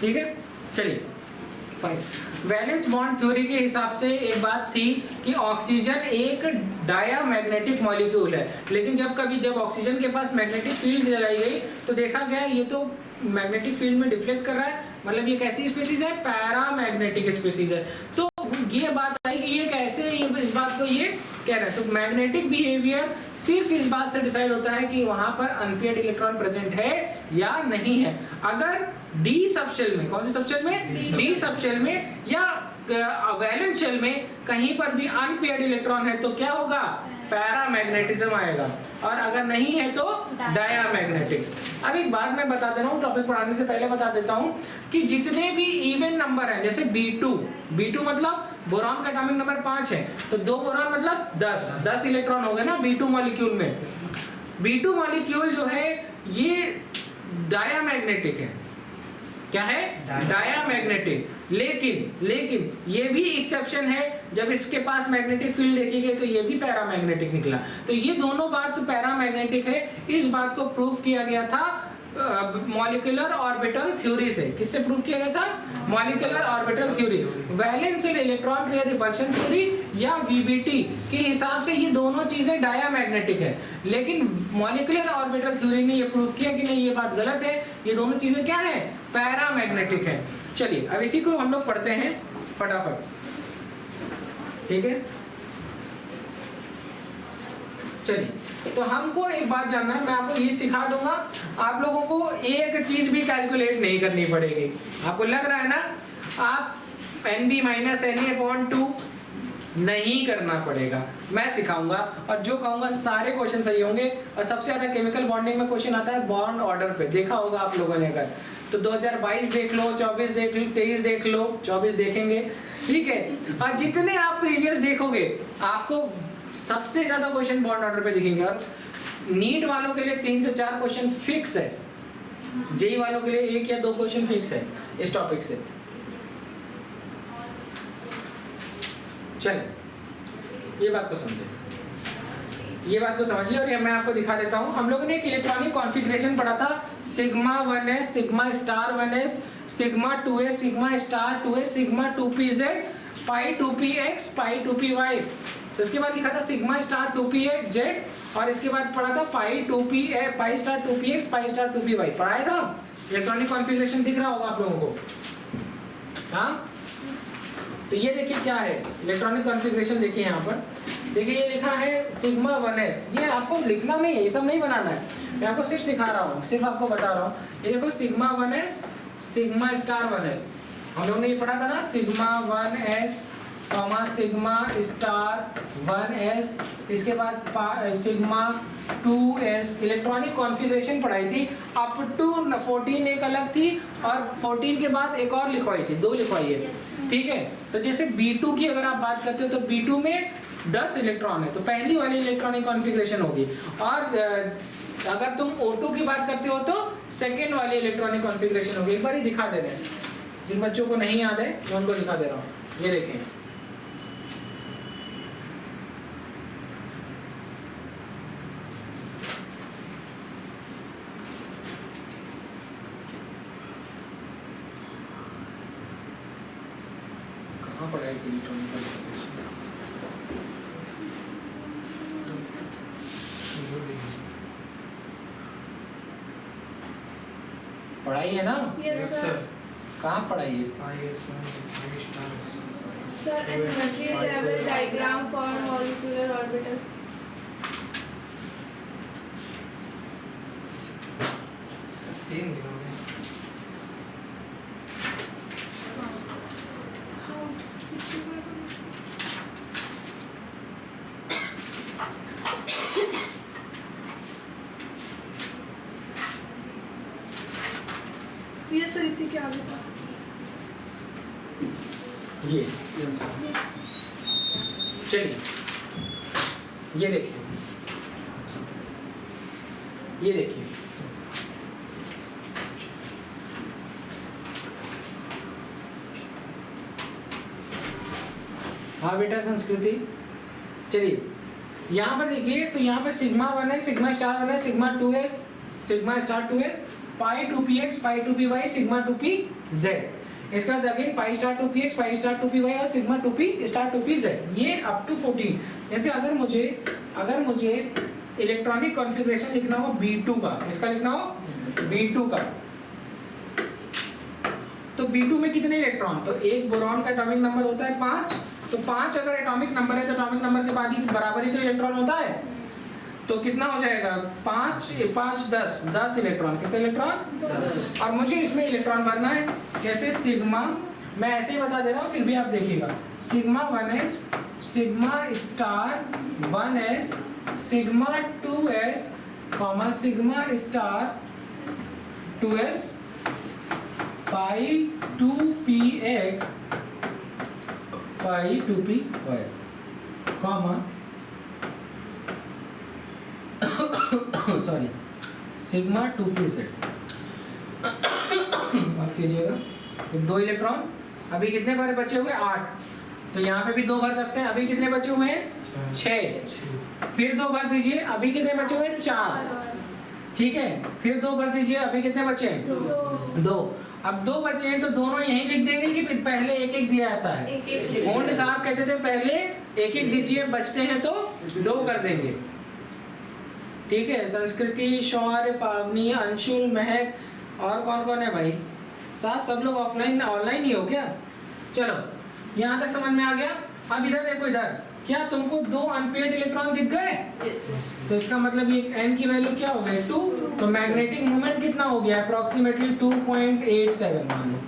ठीक है, चलिए वैलेंस बॉन्ड थ्योरी के हिसाब से एक बात थी कि ऑक्सीजन एक डायामैग्नेटिक मॉलिक्यूल है, लेकिन जब ऑक्सीजन के पास मैग्नेटिक फील्ड लगाई गई तो देखा गया ये तो मैग्नेटिक फील्ड में डिफ्लेक्ट कर रहा है, मतलब ये कैसी स्पीसीज है, पैरामैग्नेटिक स्पीसीज है। तो ये बात आई कि ये कैसे, इस बात को ये कह रहे हैं। तो मैग्नेटिक बिहेवियर सिर्फ इस बात से डिसाइड होता है कि वहां पर अनपेयर्ड इलेक्ट्रॉन प्रेजेंट है या नहीं है। अगर डी सबशेल में, कौन से सबशेल में, डी सबशेल में या वैलेंस शेल में कहीं पर भी अनपेयर्ड इलेक्ट्रॉन है तो क्या होगा, पैरामैग्नेटिज्म आएगा, और अगर नहीं है तो डायामैग्नेटिक। अब एक बात मैं बता दे रहा हूँ, टॉपिक पढ़ाने से पहले बता देता हूँ कि जितने भी इवन नंबर हैं, जैसे B2 मतलब बोरॉन का एटॉमिक नंबर 5 है, तो 2 बोरॉन मतलब 10 इलेक्ट्रॉन हो गए ना B2 मॉलिक्यूल में। B2 मॉलिक्यूल जो है ये डायामैग्नेटिक है, क्या है, डायामैग्नेटिक। लेकिन ये भी एक्सेप्शन है, जब इसके पास मैग्नेटिक फील्ड देखी गई तो ये भी पैरामैग्नेटिक निकला। तो ये दोनों बात पैरामैग्नेटिक है, इस बात को प्रूव किया गया था मॉलिक्यूलर ऑर्बिटल थ्योरी से। किससे प्रूव किया गया था, molecular orbital theory. Valence shell electron pair repulsion theory या VBT के हिसाब से ये दोनों चीजें डायामैग्नेटिक है, लेकिन मॉलिक्यूलर ऑर्बिटल थ्योरी ने ये प्रूव किया कि नहीं, ये बात गलत है, ये दोनों चीजें क्या है, पैरामैग्नेटिक है। चलिए अब इसी को हम लोग पढ़ते हैं फटाफट, ठीक है। चलिए तो हमको एक बात जानना है, मैं आपको ये सिखा दूंगा, आप लोगों को एक चीज भी कैलकुलेट नहीं करनी पड़ेगी। आपको लग रहा है ना, आप NB-NA/2 नहीं करना पड़ेगा, मैं सिखाऊंगा, और जो कहूंगा सारे क्वेश्चन सही होंगे। और सबसे ज्यादा केमिकल बॉन्डिंग में क्वेश्चन आता है बॉन्ड ऑर्डर पे, देखा होगा आप लोगों ने, अगर तो 2022 देख लो, 24 देख लो, 23 देख लो, 24 देखेंगे, ठीक है। और जितने आप प्रीवियस देखोगे आपको सबसे ज्यादा क्वेश्चन बॉन्ड ऑर्डर पे दिखेंगे। और नीट वालों के लिए 3 से 4 क्वेश्चन फिक्स है, जेई वालों के लिए 1 या 2 क्वेश्चन फिक्स है इस टॉपिक से। चलिए ये बात को समझे, ये बात को समझिए, और ये मैं आपको दिखा देता हूँ। हम लोगों ने एक इलेक्ट्रॉनिक कॉन्फ़िगरेशन पढ़ा था, sigma 1s, sigma star 1s, sigma 2s, sigma star 2s, sigma 2pz, पाई 2px, पाई 2py। तो इसके बाद लिखा था सिग्मा स्टार 2pz, और इसके बाद पढ़ा था पाई 2p, पाई स्टार 2px, पाई स्टार 2py। पढ़ाया था, इलेक्ट्रॉनिक कॉन्फ़िगरेशन दिख रहा होगा आप लोगों को, हाँ। तो ये देखिए क्या है इलेक्ट्रॉनिक कॉन्फ़िगरेशन, देखिए यहाँ पर देखिए ये लिखा है सिग्मा 1s। ये आपको लिखना नहीं है, ये सब नहीं बनाना है, मैं आपको सिर्फ सिखा रहा हूँ, सिर्फ आपको बता रहा हूँ। ये देखो sigma 1s, sigma star 1s, हम लोगों ने ये पढ़ा था ना, sigma 1s, sigma star 1s, इसके बाद सिग्मा 2s। इलेक्ट्रॉनिक कॉन्फ़िगरेशन पढ़ाई थी, अप टू 14 एक अलग थी, और 14 के बाद एक और लिखवाई थी, 2 लिखवाई है, ठीक है। तो जैसे B2 की अगर आप बात करते हो तो B2 में 10 इलेक्ट्रॉन है, तो पहली वाली इलेक्ट्रॉनिक कॉन्फ़िगरेशन होगी। और अगर तुम O2 की बात करते हो तो सेकेंड वाली इलेक्ट्रॉनिक कॉन्फ़िगरेशन होगी। एक बार ही दिखा दे रहे हैं, जिन बच्चों को नहीं याद है मैं उनको दिखा दे रहा हूँ, ये देखें। कहाँ पढ़ा है इलेक्ट्रॉनिक कॉन्फ़िगरेशन? पढ़ाई है ना? Yes sir. कहाँ पढ़ाई है? Sir energy level diagram for molecular orbital. ये सर इसी के आगे था ये। चलिए ये देखिए, ये देखिए, हाँ बेटा संस्कृति। चलिए यहाँ पर देखिए, तो यहाँ पर सिग्मा 1 है, सिग्मा स्टार 1 है, sigma 2s, sigma star 2s, pi 2px, पाई 2py, सिग्मा 2py। Z। इसका बाद अगेन पाई स्टार 2px, पाई स्टार 2py और सिग्मा 2p स्टार 2pz, ये अप टू 14। जैसे अगर मुझे इलेक्ट्रॉनिक कॉन्फ़िगरेशन लिखना हो B2 का, इसका लिखना हो B2 का, तो B2 में कितने इलेक्ट्रॉन, तो एक बोरॉन का एटॉमिक नंबर होता है 5, तो 5 अगर एटॉमिक नंबर है तो एटॉमिक नंबर के बाद ही बराबर ही तो इलेक्ट्रॉन होता है, तो कितना हो जाएगा 5 5 10 इलेक्ट्रॉन, कितने इलेक्ट्रॉन 10। और मुझे इसमें इलेक्ट्रॉन भरना है कैसे, सिग्मा, मैं ऐसे ही बता दे रहा हूँ फिर भी आप देखिएगा, sigma 1s, sigma star 1s, sigma 2s, sigma star 2s, pi 2px, पाई 2py, comma sorry sigma 2pz। माफ कीजिएगा, 2 इलेक्ट्रॉन, अभी कितने बार बचे हुए 8, तो यहाँ पे भी 2 भर सकते हैं, अभी कितने बचे हुए हैं 6, फिर 2 भर दीजिए, अभी कितने बचे हुए हैं 4, ठीक है, फिर 2 भर दीजिए, अभी कितने बचे हैं 2। अब 2 बचे हैं तो दोनों यहीं लिख देंगे कि पहले एक एक दिया जाता है, होंड साहब कहते थे पहले एक एक दीजिए, बचते हैं तो 2 कर देंगे, ठीक है। संस्कृति, शौर्य, पावनी, अंशुल, महक और कौन कौन है भाई, साथ सब लोग ऑफलाइन ऑनलाइन ही हो क्या, चलो यहाँ तक समझ में आ गया। अब इधर देखो, इधर क्या तुमको 2 अनपेयर्ड इलेक्ट्रॉन दिख गए, तो इसका मतलब ये n की वैल्यू क्या हो गई 2, तो मैग्नेटिक मोमेंट कितना हो गया अप्रोक्सीमेटली 2.87 मान लो,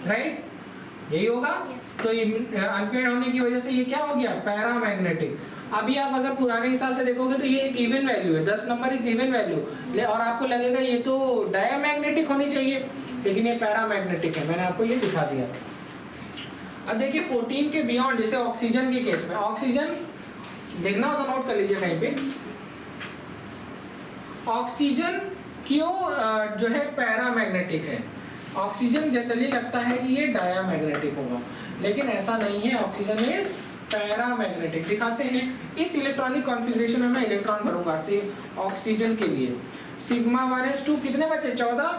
राइट, यही होगा। तो ये अनपेयर्ड होने की वजह से ये क्या हो गया पैरामैग्नेटिक। अभी आप अगर पुराने हिसाब से देखोगे तो ये एक इवन वैल्यू है, 10 नंबर इज इवन वैल्यू, और आपको लगेगा ये तो डायमैग्नेटिक होनी चाहिए, लेकिन ये पैरामैग्नेटिक है, मैंने आपको ये दिखा दिया। अब देखिए 14 के बियॉन्ड, जैसे ऑक्सीजन के केस में, ऑक्सीजन देखना हो तो नोट कर लीजिए कहीं पे, ऑक्सीजन क्यों जो है पैरामैग्नेटिक है, ऑक्सीजन जनरली लगता है कि ये डायमैग्नेटिक होगा, लेकिन ऐसा नहीं है, ऑक्सीजन इज पैरामैग्नेटिक। दिखाते हैं इस इलेक्ट्रॉनिक कॉन्फ़िगरेशन में, मैं इलेक्ट्रॉन भरूंगा ऑक्सीजन के लिए, सिग्मा 1s2 कितने बचे 14,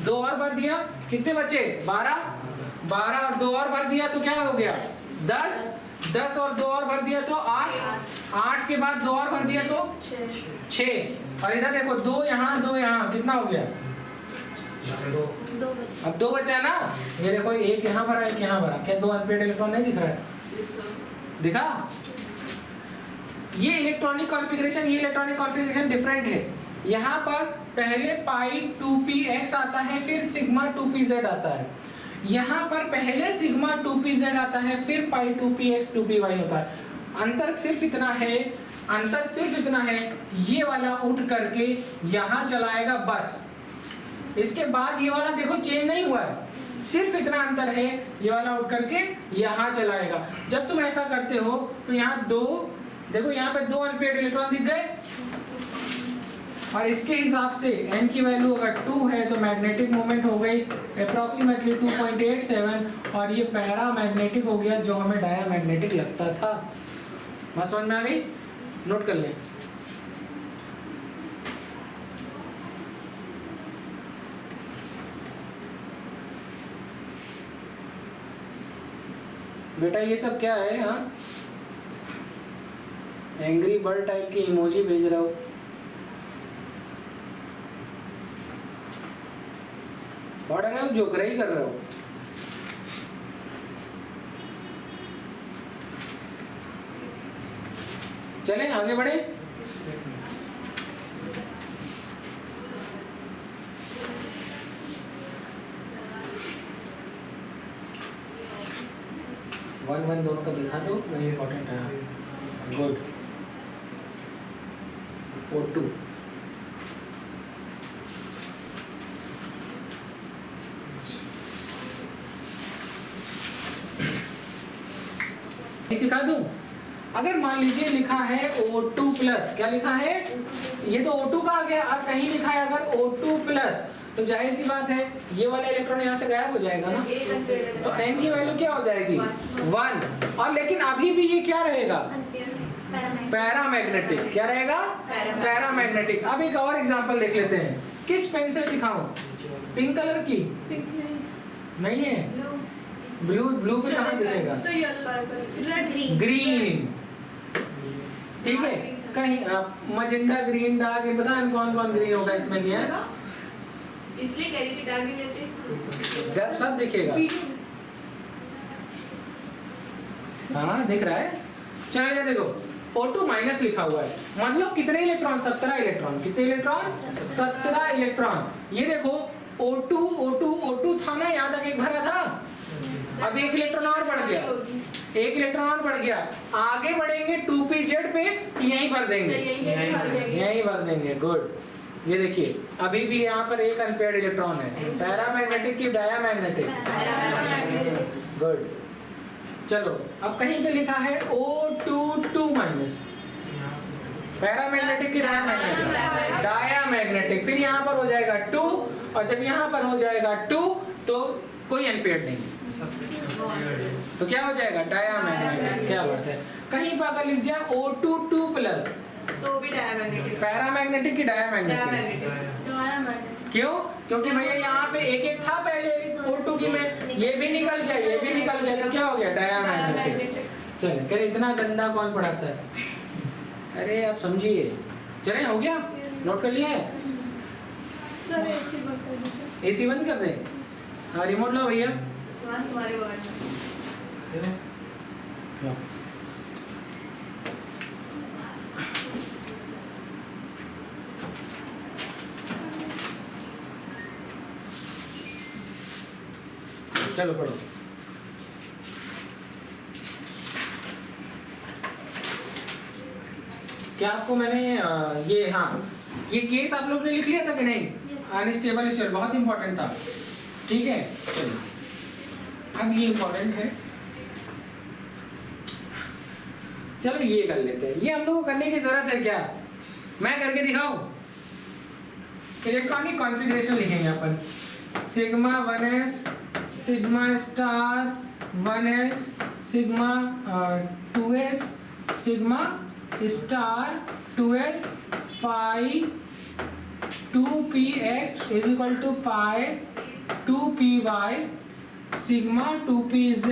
2 और भर दिया, कितने बचे 12 और 2 और भर दिया तो क्या हो गया 10 और 2 और भर दिया तो 8 के बाद 2 और भर दिया तो 6, और इधर देखो 2 यहाँ 2 यहाँ, कितना हो गया 2 बचा, अब 2 बचा ना, ये देखो एक यहाँ भरा एक यहाँ भरा, क्या 2 अनपेयर्ड इलेक्ट्रॉन नहीं दिख रहा है, दिखा। ये इलेक्ट्रॉनिक कॉन्फ़िगरेशन डिफरेंट है, यहाँ पर पहले पाई 2px आता है, फिर सिग्मा 2pz आता है, यहाँ पर पहले सिग्मा 2pz आता है, फिर पाई 2px 2py होता है। अंतर सिर्फ इतना है, ये वाला उठ करके यहाँ चलाएगा बस, इसके बाद ये वाला देखो चेंज नहीं हुआ है, सिर्फ इतना अंतर है, ये वाला उठ करके यहाँ चलाएगा। जब तुम ऐसा करते हो तो यहाँ 2, देखो यहाँ पे 2 अनपेयर्ड इलेक्ट्रॉन दिख गए, और इसके हिसाब से n की वैल्यू अगर 2 है तो मैग्नेटिक मोमेंट हो गई अप्रोक्सीमेटली 2.87, और ये पैरामैग्नेटिक हो गया जो हमें डायमैग्नेटिक लगता था। बात समझ में आ गई, नोट कर लें। बेटा ये सब क्या है, हाँ एंग्री बर्ड टाइप की इमोजी भेज रहा हो, पढ़ रहे हो जो ही कर रहे हो, चलें आगे बढ़े। वन दोनों का दिखा दो, वही इम्पोर्टेंट है। गुड, O2 सिखा दूं। अगर मान लीजिए लिखा है O2 प्लस, क्या लिखा है, ये तो O2 का आ गया, अब कहीं लिखा है अगर O2 प्लस, तो जाहिर सी बात है ये वाला इलेक्ट्रॉन यहाँ से गायब हो जाएगा ना, तो n की वैल्यू क्या हो जाएगी 1, और लेकिन अभी भी ये क्या रहेगा पैरामैग्नेटिक, क्या रहेगा पैरामैग्नेटिक। अब एक और एग्जांपल देख लेते हैं, किस पेन से सिखाऊं, पिंक कलर की, नहीं है, ब्लू ब्लू पे कहाँ दिखेगा? So yellow, red, green. Green, ठीक है। कहीं मजेंटा ग्रीन डार्क ग्रीन, पता है कौन कौन ग्रीन होगा इसमें? नहीं है, इसलिए कह रही थी डार्क ग्रीन लेते। सब दिखेगा। हाँ दिख रहा है। चलो देखो O2 माइनस लिखा हुआ है, मतलब कितने इलेक्ट्रॉन? 17 इलेक्ट्रॉन। कितने इलेक्ट्रॉन? 17 इलेक्ट्रॉन। ये देखो O2 था ना, याद तक एक भरा था, अब एक इलेक्ट्रॉन और बढ़ गया, एक इलेक्ट्रॉन और बढ़ गया। आगे बढ़ेंगे 2pz पे, यहीं भर देंगे, यहीं भर देंगे। गुड। ये देखिए अभी भी यहाँ पर एक अनपेयर्ड इलेक्ट्रॉन है। पैरामैग्नेटिक की डायामैग्नेटिक? गुड। चलो अब कहीं पे लिखा है O2 माइनस, पैरामैग्नेटिक की डायामैग्नेटिक? डायामैग्नेटिक। फिर यहाँ पर हो जाएगा 2, और जब यहाँ पर हो जाएगा 2 तो कोई अनपेयर्ड नहीं, तो क्या हो जाएगा? डायामैग्नेटिक। क्या बात है। कहीं पर अगर लिख जाए O2 2 प्लस, तो भी डायमैग्नेटिक। पैरामैग्नेटिक की डायामैग्नेटिक? क्यों? क्योंकि भैया यहाँ पे एक एक था पहले O2 की में, ये भी निकल गया, ये भी निकल गया, तो क्या हो गया? डायामैग्नेटिक। चले कर, इतना गंदा कौन पढ़ाता है? अरे आप समझिए। चले हो गया, नोट कर लिया है? सर AC बंद कर दीजिए। AC बंद कर दें? हाँ रिमोट लो भैया। तुम्हारे बगल में। लो। चलो पढ़ो। क्या आपको मैंने ये, हाँ ये केस आप लोग ने लिख लिया था कि नहीं? अनस्टेबल स्टेट बहुत इंपॉर्टेंट था, ठीक है। चलो अब ये इंपॉर्टेंट है, चलो ये कर लेते हैं। ये हम लोग को करने की जरूरत है क्या? मैं करके दिखाऊं? इलेक्ट्रॉनिक कॉन्फ़िगरेशन लिखेंगे अपन। Sigma 1s, sigma star 1s, sigma 2s, sigma star 2s, pi 2px is equal to pi 2py, sigma 2pz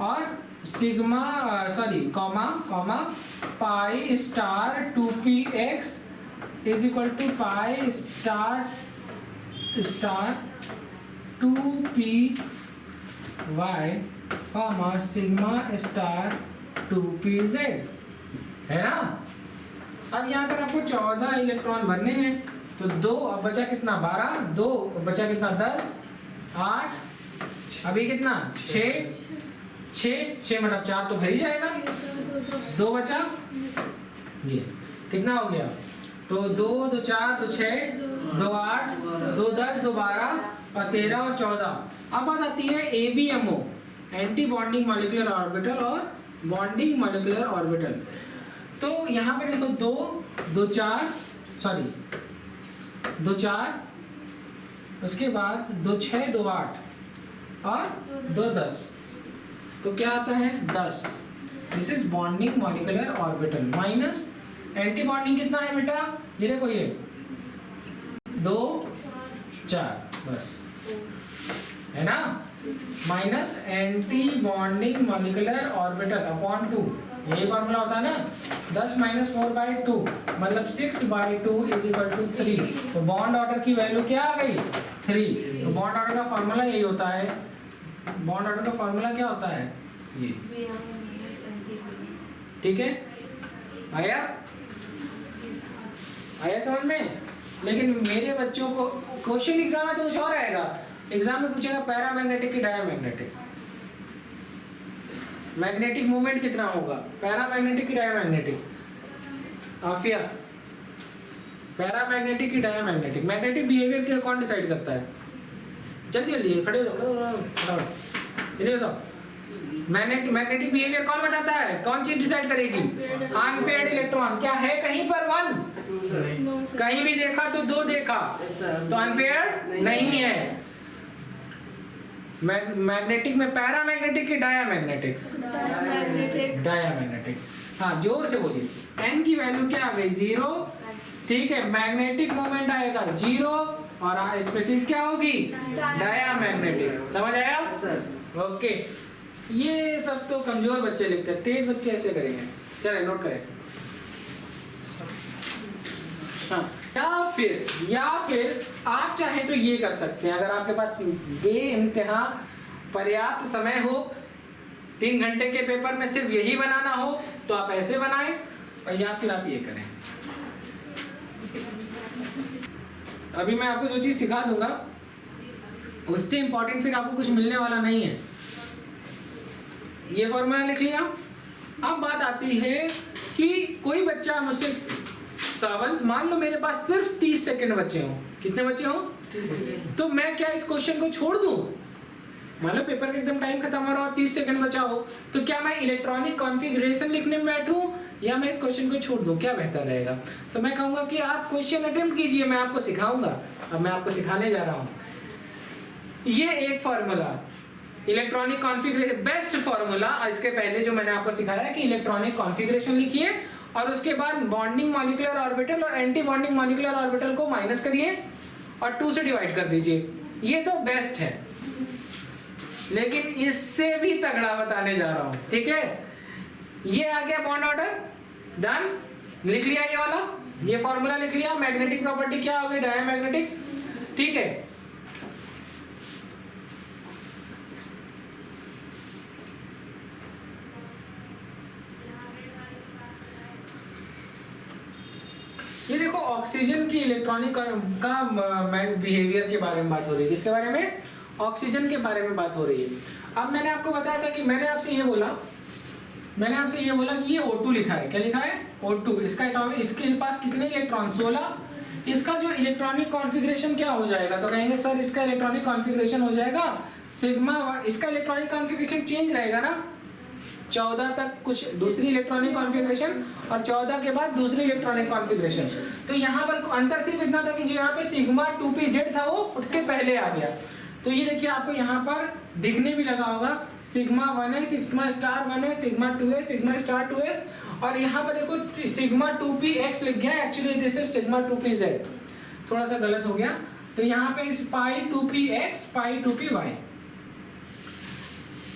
और sigma comma pi star 2px is equal to pi star 2py comma sigma star 2pz, है ना। अब यहाँ पर आपको 14 electron भरने हैं, तो 2 अब बचा कितना? 12, 2 बचा कितना? 10, 8, अभी कितना? 6 मतलब 4 तो भर ही जाएगा, 2 बचा, ये कितना हो गया? तो 2 2 4 2 6 2 8 2 10 2 12 और 13 और 14। अब बात आती है ABMO, anti bonding molecular orbital और बॉन्डिंग मॉलिक्यूलर ऑर्बिटल। तो यहाँ पे देखो 2 4, उसके बाद 2 6 2 8 और 2 10, तो क्या आता है? 10। This is bonding molecular orbital minus anti bonding कितना है बेटा? ये देखो ये 2 4 बस, है ना, minus anti bonding molecular orbital upon 2, यही फॉर्मूला होता है ना। 10 - 4/2 मतलब 6/2 इज इक्वल टू 3। तो बॉन्ड ऑर्डर की वैल्यू क्या आ गई? 3। तो बॉन्ड ऑर्डर का फॉर्मूला यही होता है। बॉन्ड ऑर्डर का फॉर्मूला क्या होता है? ये, ठीक है। आया समझ में? लेकिन मेरे बच्चों को क्वेश्चन एग्जाम में तो कुछ और आएगा। एग्जाम में पूछेगा पैरामैग्नेटिक की डायामैग्नेटिक, मैग्नेटिक मूवमेंट कितना होगा? पैरामैग्नेटिक की डायामैग्नेटिक? आफिया, पैरामैग्नेटिक की डायामैग्नेटिक? मैग्नेटिक बिहेवियर क्या कौन डिसाइड करता है? जल्दी जल्दी खड़े हो जाओ, जल्दी बताओ। मैग्नेटिक बिहेवियर कौन बताता है? कौन चीज डिसाइड करेगी? Unpaired electron. क्या है कहीं पर 1? कहीं भी देखा तो 2 देखा, तो अनपेयर्ड नहीं है। मैग्नेटिक में पैरामैग्नेटिक की डायामैग्नेटिक? डायामैग्नेटिक। हाँ जोर से बोलिए। n की वैल्यू क्या आ गई? 0, ठीक है। मैग्नेटिक मोमेंट आएगा 0, और स्पीसीज क्या होगी? डायामैग्नेटिक। समझ आया? ओके, ये सब तो कमजोर बच्चे लिखते हैं, तेज बच्चे ऐसे करेंगे। चले नोट करें। हाँ, या फिर आप चाहें तो ये कर सकते हैं, अगर आपके पास बेइंतहा पर्याप्त समय हो, 3 घंटे के पेपर में सिर्फ यही बनाना हो तो आप ऐसे बनाएं, और या फिर आप ये करें। अभी मैं आपको जो चीज सिखा दूंगा उससे इंपॉर्टेंट फिर आपको कुछ मिलने वाला नहीं है। ये फॉर्मूला लिख लिया। अब बात आती है कि कोई बच्चा मुझसे, सावंत मान लो मेरे पास सिर्फ 30 सेकंड बचे हो। कितने बचे हो? 30 सेकंड। तो मैं क्या इस क्वेश्चन को छोड़ दूं? मान लो पेपर का एकदम टाइम खत्म हो रहा हो, 30 सेकंड बचा हो, तो क्या मैं इलेक्ट्रॉनिक कॉन्फ़िगरेशन लिखने में बैठूं या मैं इस क्वेश्चन को छोड़ दूं? क्या बेहतर रहेगा? तो मैं कहूंगा कि आप क्वेश्चन अटेम्प्ट कीजिए, मैं आपको सिखाऊंगा। अब मैं आपको सिखाने जा रहा हूं। ये एक formula electronic configuration, best formula. इसके पहले जो मैंने आपको सिखाया कि इलेक्ट्रॉनिक कॉन्फ़िगरेशन लिखिए और उसके बाद बॉन्डिंग मॉलिक्यूलर ऑर्बिटल और एंटी बॉन्डिंग मॉलिक्यूलर ऑर्बिटल को माइनस करिए और 2 से डिवाइड कर दीजिए। ये तो बेस्ट है, लेकिन इससे भी तगड़ा बताने जा रहा हूं। ठीक है, ये आ गया बॉन्ड ऑर्डर, डन। लिख लिया ये वाला, ये फॉर्मूला लिख लिया। मैग्नेटिक प्रॉपर्टी क्या हो गई? डायमैग्नेटिक। ठीक है, ये देखो ऑक्सीजन की इलेक्ट्रॉनिक का बिहेवियर के बारे में बात हो रही है। किसके बारे में? ऑक्सीजन के बारे में बात हो रही है। अब मैंने आपको बताया था कि मैंने आपसे ये बोला कि ये O2 लिखा है। क्या लिखा है? O2। इसका एटॉमिक, इसके पास कितने इलेक्ट्रॉन? 16। इसका जो इलेक्ट्रॉनिक कॉन्फ़िगरेशन क्या हो जाएगा? तो कहेंगे सर इसका इलेक्ट्रॉनिक कॉन्फ़िगरेशन हो जाएगा सिग्मा। इसका इलेक्ट्रॉनिक कॉन्फ़िगरेशन चेंज रहेगा ना, 14 तक कुछ दूसरी इलेक्ट्रॉनिक कॉन्फ़िगरेशन और 14 के बाद दूसरी इलेक्ट्रॉनिक कॉन्फ़िगरेशन। तो यहाँ पर अंतर सिर्फ इतना था कि जो यहाँ पे सिग्मा 2pz था वो उठ के पहले आ गया। तो ये देखिए आपको यहाँ पर दिखने भी लगा होगा, सिग्मा 1 है, सिग्मा स्टार 1 है, सिग्मा 2 है, सिग्मा स्टार 2s, और यहाँ पर देखो सिग्मा 2px लिख गया। Actually this is sigma 2pz, थोड़ा सा गलत हो गया। तो यहाँ पे पाई 2px पाई 2py,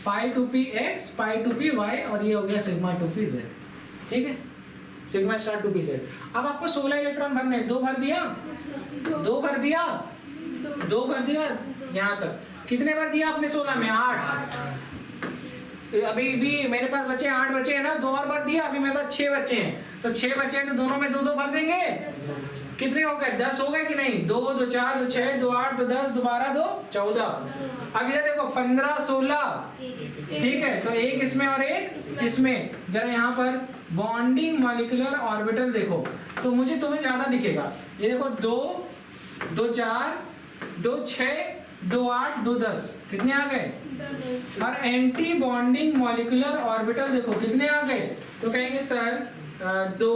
पाई 2px पाई 2py, और ये हो गया सिग्मा 2pz। ठीक है, सिग्मा स्टार 2pz। अब आपको 16 इलेक्ट्रॉन भरने, 2 भर दिया, 2 भर दिया, 2 भर दिया। यहाँ तक कितने भर दिया आपने? 16 में 8। अभी भी मेरे पास बचे 8 बचे हैं ना, 2 और भर दिया। अभी मेरे पास 6 बचे हैं, तो 6 बचे हैं तो दोनों में 2-2 भर देंगे। कितने हो गए? 10 हो गए कि नहीं? 2 2 4 2 6 2 8 2 10 2 12 2 14। अब इधर देखो 15 16। ठीक है, तो एक इसमें और एक इसमें। जरा यहाँ पर बॉन्डिंग मॉलिक्यूलर ऑर्बिटल देखो तो मुझे तुम्हें ज्यादा दिखेगा। ये देखो 2 2 4 2 6 2 8 2 10, कितने आ गए? और एंटी बॉन्डिंग मॉलिक्यूलर ऑर्बिटल देखो कितने आ गए? तो कहेंगे सर 2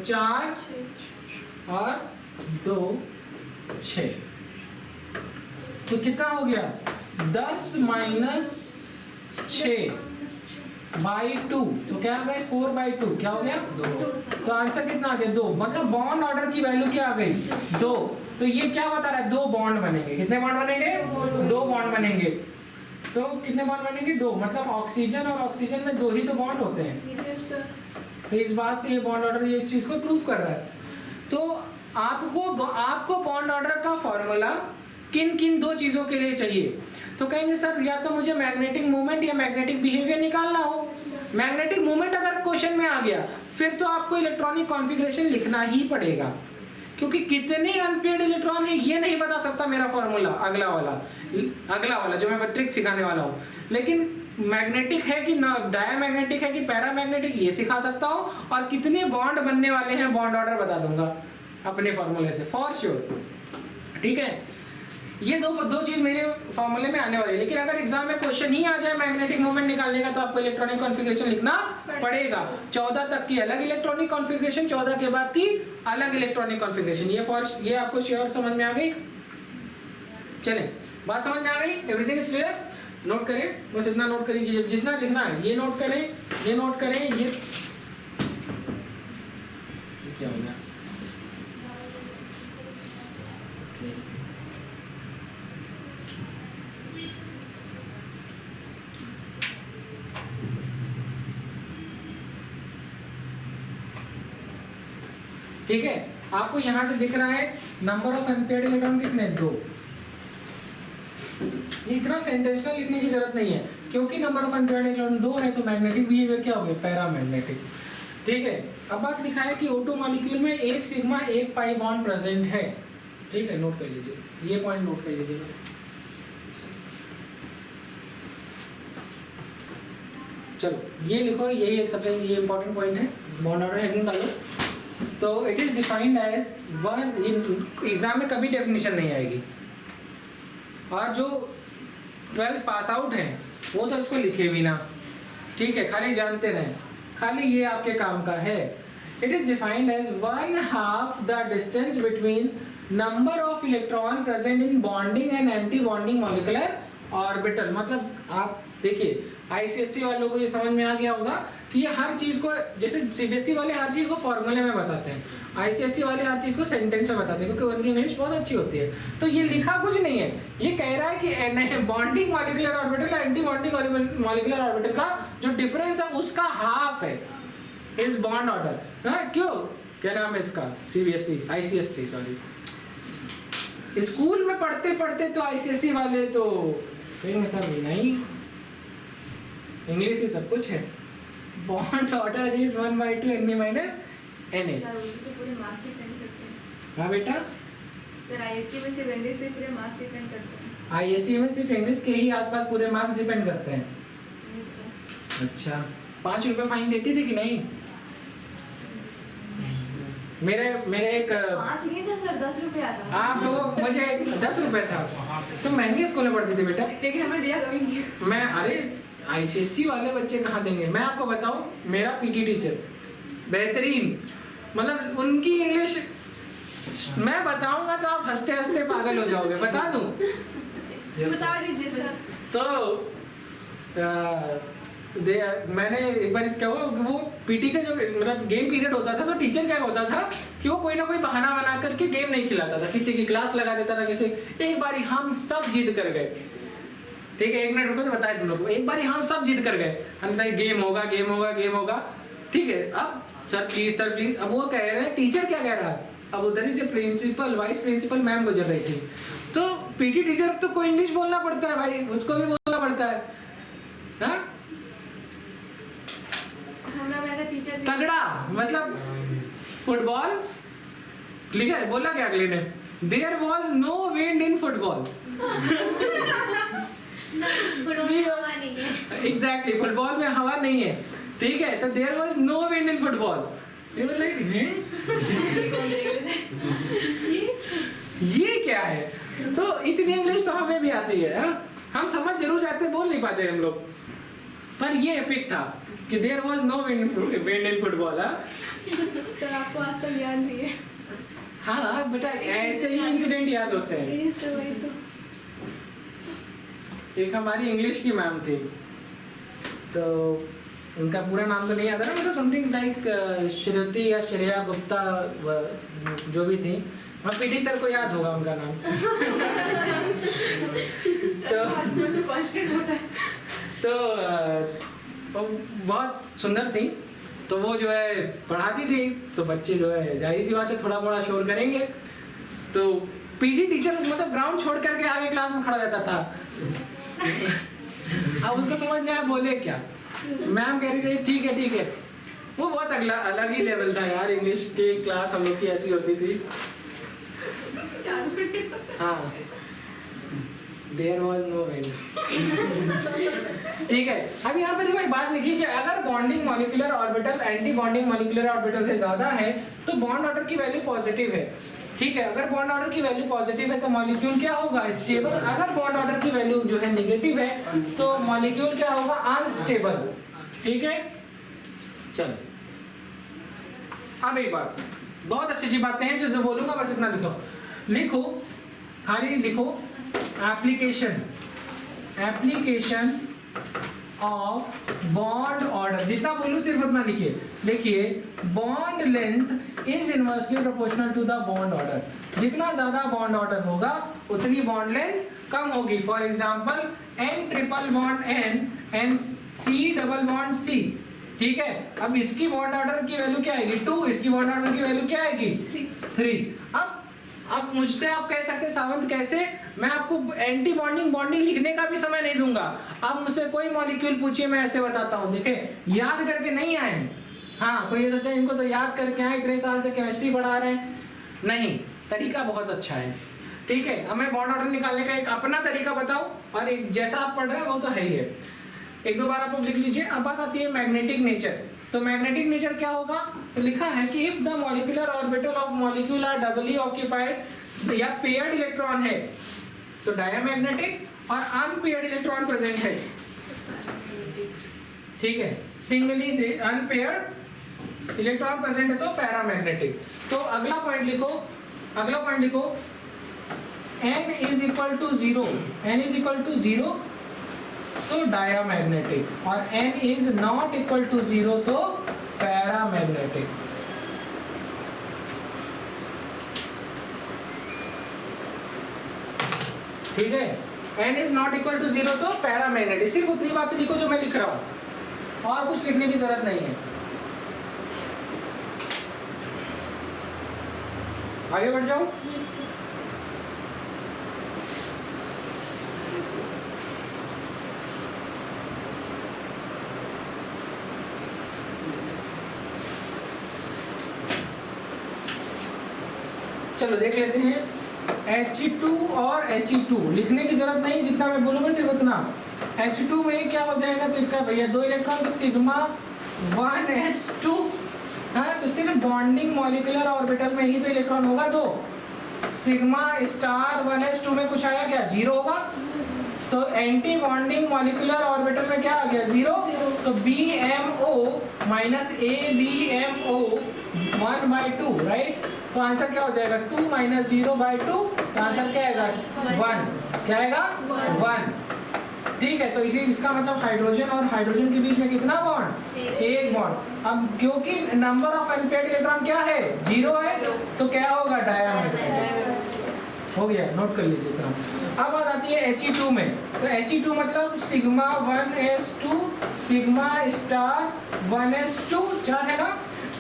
4 और 2 6, तो कितना हो गया? 10 माइनस 6 बाई 2, तो क्या आ गए? 4/2। क्या हो गया? 2। तो आंसर कितना आ गया? 2। मतलब बॉन्ड ऑर्डर की वैल्यू क्या आ गई? 2। तो ये क्या बता रहा है? 2 बॉन्ड बनेंगे। कितने बॉन्ड बनेंगे? 2 बॉन्ड बनेंगे। तो कितने बॉन्ड बनेंगे? 2। मतलब ऑक्सीजन और ऑक्सीजन में 2 ही तो बॉन्ड होते हैं। तो इस बात से ये बॉन्ड ऑर्डर ये चीज को प्रूव कर रहा है। तो आपको बॉन्ड ऑर्डर का फॉर्मूला किन किन 2 चीजों के लिए चाहिए? तो कहेंगे सर या तो मुझे मैग्नेटिक मूवमेंट या मैग्नेटिक बिहेवियर निकालना हो। मैग्नेटिक मूवमेंट अगर क्वेश्चन में आ गया फिर तो आपको इलेक्ट्रॉनिक कॉन्फ़िगरेशन लिखना ही पड़ेगा, क्योंकि कितने अनपेयर्ड इलेक्ट्रॉन है ये नहीं बता सकता मेरा फॉर्मूला। अगला वाला जो मैं ट्रिक सिखाने वाला हूँ। लेकिन मैग्नेटिक है कि डायमैग्नेटिक है कि पैरामैग्नेटिक ये सिखा सकता हूँ, और कितने बॉन्ड बनने वाले हैं बॉन्ड ऑर्डर बता दूंगा अपने फॉर्मूले से फॉर श्योर। ठीक है, ये दो चीज मेरे फॉर्मूले में आने वाली है। लेकिन अगर एग्जाम में क्वेश्चन ही आ जाए मैग्नेटिक मूवमेंट निकालने का तो आपको इलेक्ट्रॉनिक कॉन्फ़िगरेशन लिखना पड़ेगा। 14 तक की अलग इलेक्ट्रॉनिक कॉन्फ़िगरेशन, 14 के बाद की अलग इलेक्ट्रॉनिक कॉन्फ़िगरेशन। ये आपको श्योर समझ में आ गई? चलें, बात समझ में आ गई? Everything is clear? नोट करें, बस इतना नोट करें, जितना लिखना है ये नोट करें, ये नोट करें। ये क्या हो गया? ठीक है, आपको यहाँ से दिख रहा है नंबर ऑफ अनपेयर्ड इलेक्ट्रॉन कितने, 2। इतना सेंटेंशनल लिखने की जरूरत नहीं है, क्योंकि नंबर ऑफ अनपेयर्ड इलेक्ट्रॉन 2 है तो मैग्नेटिक बिहेवियर क्या हो गया, पैरामैग्नेटिक। ठीक है, अब बात लिखा है कि O2 मॉलिक्यूल में 1 सिग्मा 1 पाई बॉन्ड प्रेजेंट है। ठीक है, नोट कर लीजिए, ये पॉइंट नोट कर लीजिए। चलो ये लिखो, यही एक सबसे ये इंपॉर्टेंट पॉइंट है, बॉन्ड ऑर्डर हेडिंग डालो। तो it is defined as one, exam में कभी डेफिनेशन नहीं आएगी, और जो 12th पास आउट हैं वो तो इसको लिखे भी ना, ठीक है, खाली जानते रहें, खाली ये आपके काम का है। It is defined as 1/2 the distance between number of electron present in bonding and anti bonding molecular orbital. मतलब आप देखिए, आईसीएससी वालों को ये समझ में आ गया होगा कि ये हर चीज को, जैसे सीबीएसई वाले हर चीज को फॉर्मूले में बताते हैं, आईसीएससी वाले हर चीज को सेंटेंस में बताते हैं, क्योंकि उनकी इंग्लिश बहुत अच्छी होती है। तो ये लिखा कुछ नहीं है, ये कह रहा है कि bonding molecular orbital anti bonding molecular orbital का जो डिफरेंस है उसका हाफ है इस बॉन्ड ऑर्डर। हाँ, क्यों, क्या नाम है इसका, सीबीएसई, आईसीएससी सॉरी। स्कूल में पढ़ते पढ़ते तो आईसीएससी वाले तो नहीं, इंग्लिश ही सब कुछ है। Bond order is 1/2 Na minus Na। Sir उसके पूरे मार्क्स डिपेंड करते हैं। हाँ बेटा, सर आईएससी में सिर्फ इंग्लिश पे पूरे मार्क्स डिपेंड करते हैं। आईएससी में सिर्फ इंग्लिश के ही आसपास पूरे मार्क्स डिपेंड करते हैं। Yes sir. अच्छा, 5 रुपए फाइन देती थी कि नहीं? मेरे एक 5 नहीं था सर, 10 रुपए आता। आप लोग, मुझे 10 रुपए था, तो महंगी स्कूल में पढ़ती थी बेटा। लेकिन हमें दिया कभी नहीं। मैं, अरे आईसीएससी वाले बच्चे कहाँ देंगे। मैं आपको बताऊं, मेरा पीटी टीचर बेहतरीन, मतलब उनकी इंग्लिश मैं बताऊंगा तो आप हंसते हंसते पागल हो जाओगे, बता दूं। बता दीजिए सर। तो मैंने एक बार इसका हुआ, वो पीटी का जो मतलब गेम पीरियड होता था, तो टीचर क्या होता था कि वो कोई ना कोई बहाना बना करके गेम नहीं खिलाता था, किसी की क्लास लगा देता था। किसी एक बारी हम सब जिद कर गए, ठीक है, 1 मिनट रुको तो बताए तुम लोग को। एक बारी हम सब जिद कर गए, हम सही गेम होगा गेम होगा गेम होगा, ठीक है। अब सर प्लीज सर प्लीज, अब वो कह रहे हैं, टीचर क्या कह रहा है, अब उधर ही से प्रिंसिपल वाइस प्रिंसिपल मैम गुजर रही थी, तो पीटी टीचर तो कोई इंग्लिश बोलना पड़ता है भाई, उसको भी बोलना पड़ता है। हाँ, तगड़ा, मतलब फुटबॉल लिखा है, बोला क्या अगले ने, there was no wind in football. Exactly, football में हवा नहीं है, ठीक है, तो there was no wind in football. ये क्या है, तो इतनी इंग्लिश तो हमें भी आती है, हम समझ जरूर जाते, बोल नहीं पाते हम लोग, पर ये एपिक था कि there was no wind in football. Sir आपको आज तक याद नहीं है? हाँ बेटा, ऐसे ही इंसिडेंट याद होते हैं। तो एक हमारी इंग्लिश की मैम थी, तो उनका पूरा नाम तो नहीं याद है ना, मतलब समथिंग लाइक श्रुति या श्रेया गुप्ता, जो भी थी, हाँ पीटी सर को याद होगा उनका नाम। तो बहुत सुंदर थी, तो वो जो है पढ़ाती थी, तो बच्चे जो है जाहिर सी बात है थोड़ा बड़ा शोर करेंगे, तो पीटी टीचर मतलब ग्राउंड छोड़ करके आगे क्लास में खड़ा जाता था। अब उसको समझ नहीं आया बोले क्या, मैम कह रही थी ठीक है। वो बहुत अलग ही लेवल था यार, इंग्लिश की क्लास हम लोग की ऐसी होती थी। हाँ, देयर वॉज नो विंड। ठीक है, अब यहाँ पर देखो एक बात लिखी कि अगर bonding molecular orbital anti bonding molecular orbital से ज्यादा है तो बॉन्ड ऑर्डर की वैल्यू पॉजिटिव है। ठीक है, अगर बॉन्ड ऑर्डर की वैल्यू पॉजिटिव है तो मॉलिक्यूल क्या होगा, स्टेबल। अगर बॉन्ड ऑर्डर की वैल्यू जो है नेगेटिव है तो मॉलिक्यूल क्या होगा, अनस्टेबल। ठीक है, चलो अब एक बात, बहुत अच्छी बातें हैं जो बोलूंगा, बस इतना लिखो, खाली लिखो एप्लीकेशन ऑफ बॉन्ड ऑर्डर, जितना बोलूं सिर्फ उतना लिखिए। देखिए, bond length is inversely proportional to the bond order. जितना ज्यादा बॉन्ड ऑर्डर होगा उतनी बॉन्ड लेंथ कम होगी। For example N triple bond N and C double bond C, ठीक है, अब इसकी बॉन्ड ऑर्डर की वैल्यू क्या आएगी 2, इसकी बॉन्ड ऑर्डर की वैल्यू क्या आएगी 3। अब मुझसे आप कह सकते हैं सावंत कैसे, मैं आपको एंटी बॉन्डिंग बॉन्डिंग लिखने का भी समय नहीं दूंगा। आप मुझसे कोई मॉलिक्यूल पूछिए, मैं ऐसे बताता हूँ। देखें, याद करके नहीं आए, हाँ कोई ये सोचा इनको तो याद करके आए, इतने साल से केमिस्ट्री पढ़ा रहे हैं, नहीं, तरीका बहुत अच्छा है। ठीक है, अब मैं बॉन्ड ऑर्डर निकालने का एक अपना तरीका बताऊं, और एक जैसा आप पढ़ रहे हैं वो तो है ही है, एक दो बार आप लिख लीजिए। अब बात आती है मैग्नेटिक नेचर। तो मैग्नेटिक नेचर क्या होगा, तो लिखा है कि if the molecular orbital of molecule are doubly occupied या पेयर्ड इलेक्ट्रॉन है तो डायमैग्नेटिक, और अनपेयर्ड इलेक्ट्रॉन प्रेजेंट है, ठीक है, सिंगली अनपेयर्ड इलेक्ट्रॉन प्रेजेंट है तो पैरामैग्नेटिक। तो अगला पॉइंट लिखो, n इज इक्वल टू 0 तो डायमैग्नेटिक, और n is not equal to 0 तो पैरामैग्नेटिक। ठीक है, n is not equal to 0 तो पैरामैग्नेटिक। सिर्फ उतनी बात लिखो जो मैं लिख रहा हूं, और कुछ लिखने की जरूरत नहीं है। आगे बढ़ जाओ। चलो देख लेते हैं H2 और He2 लिखने की जरूरत नहीं, जितना मैं बोलूंगा सिर्फ उतना। H2 में क्या हो जाएगा, तो इसका भैया 2 इलेक्ट्रॉन, तो सिग्मा 1s2, हाँ तो सिर्फ बॉन्डिंग मॉलिक्यूलर ऑर्बिटल में ही तो इलेक्ट्रॉन होगा। तो सिग्मा स्टार 1s2 में कुछ आया क्या, 0 होगा। तो एंटी बॉन्डिंग मॉलिक्यूलर ऑर्बिटल में क्या आ गया 0, तो BMO माइनस ABMO 1/2, राइट। तो आंसर क्या हो जाएगा 2 माइनस 0/2, तो आंसर क्या आएगा 1, क्या आएगा 1। ठीक है, तो इसी इसका मतलब हाइड्रोजन और हाइड्रोजन के बीच में कितना बॉन्ड, एक बॉन्ड। अब क्योंकि नंबर ऑफ अनपेयर्ड इलेक्ट्रॉन क्या है 0 है, तो क्या होगा डायमैग्नेटिक। हो गया, नोट कर लीजिए इतना। अब बात आती है He2 में। तो He2 मतलब sigma 1s2 sigma star 1s2, 4 है ना,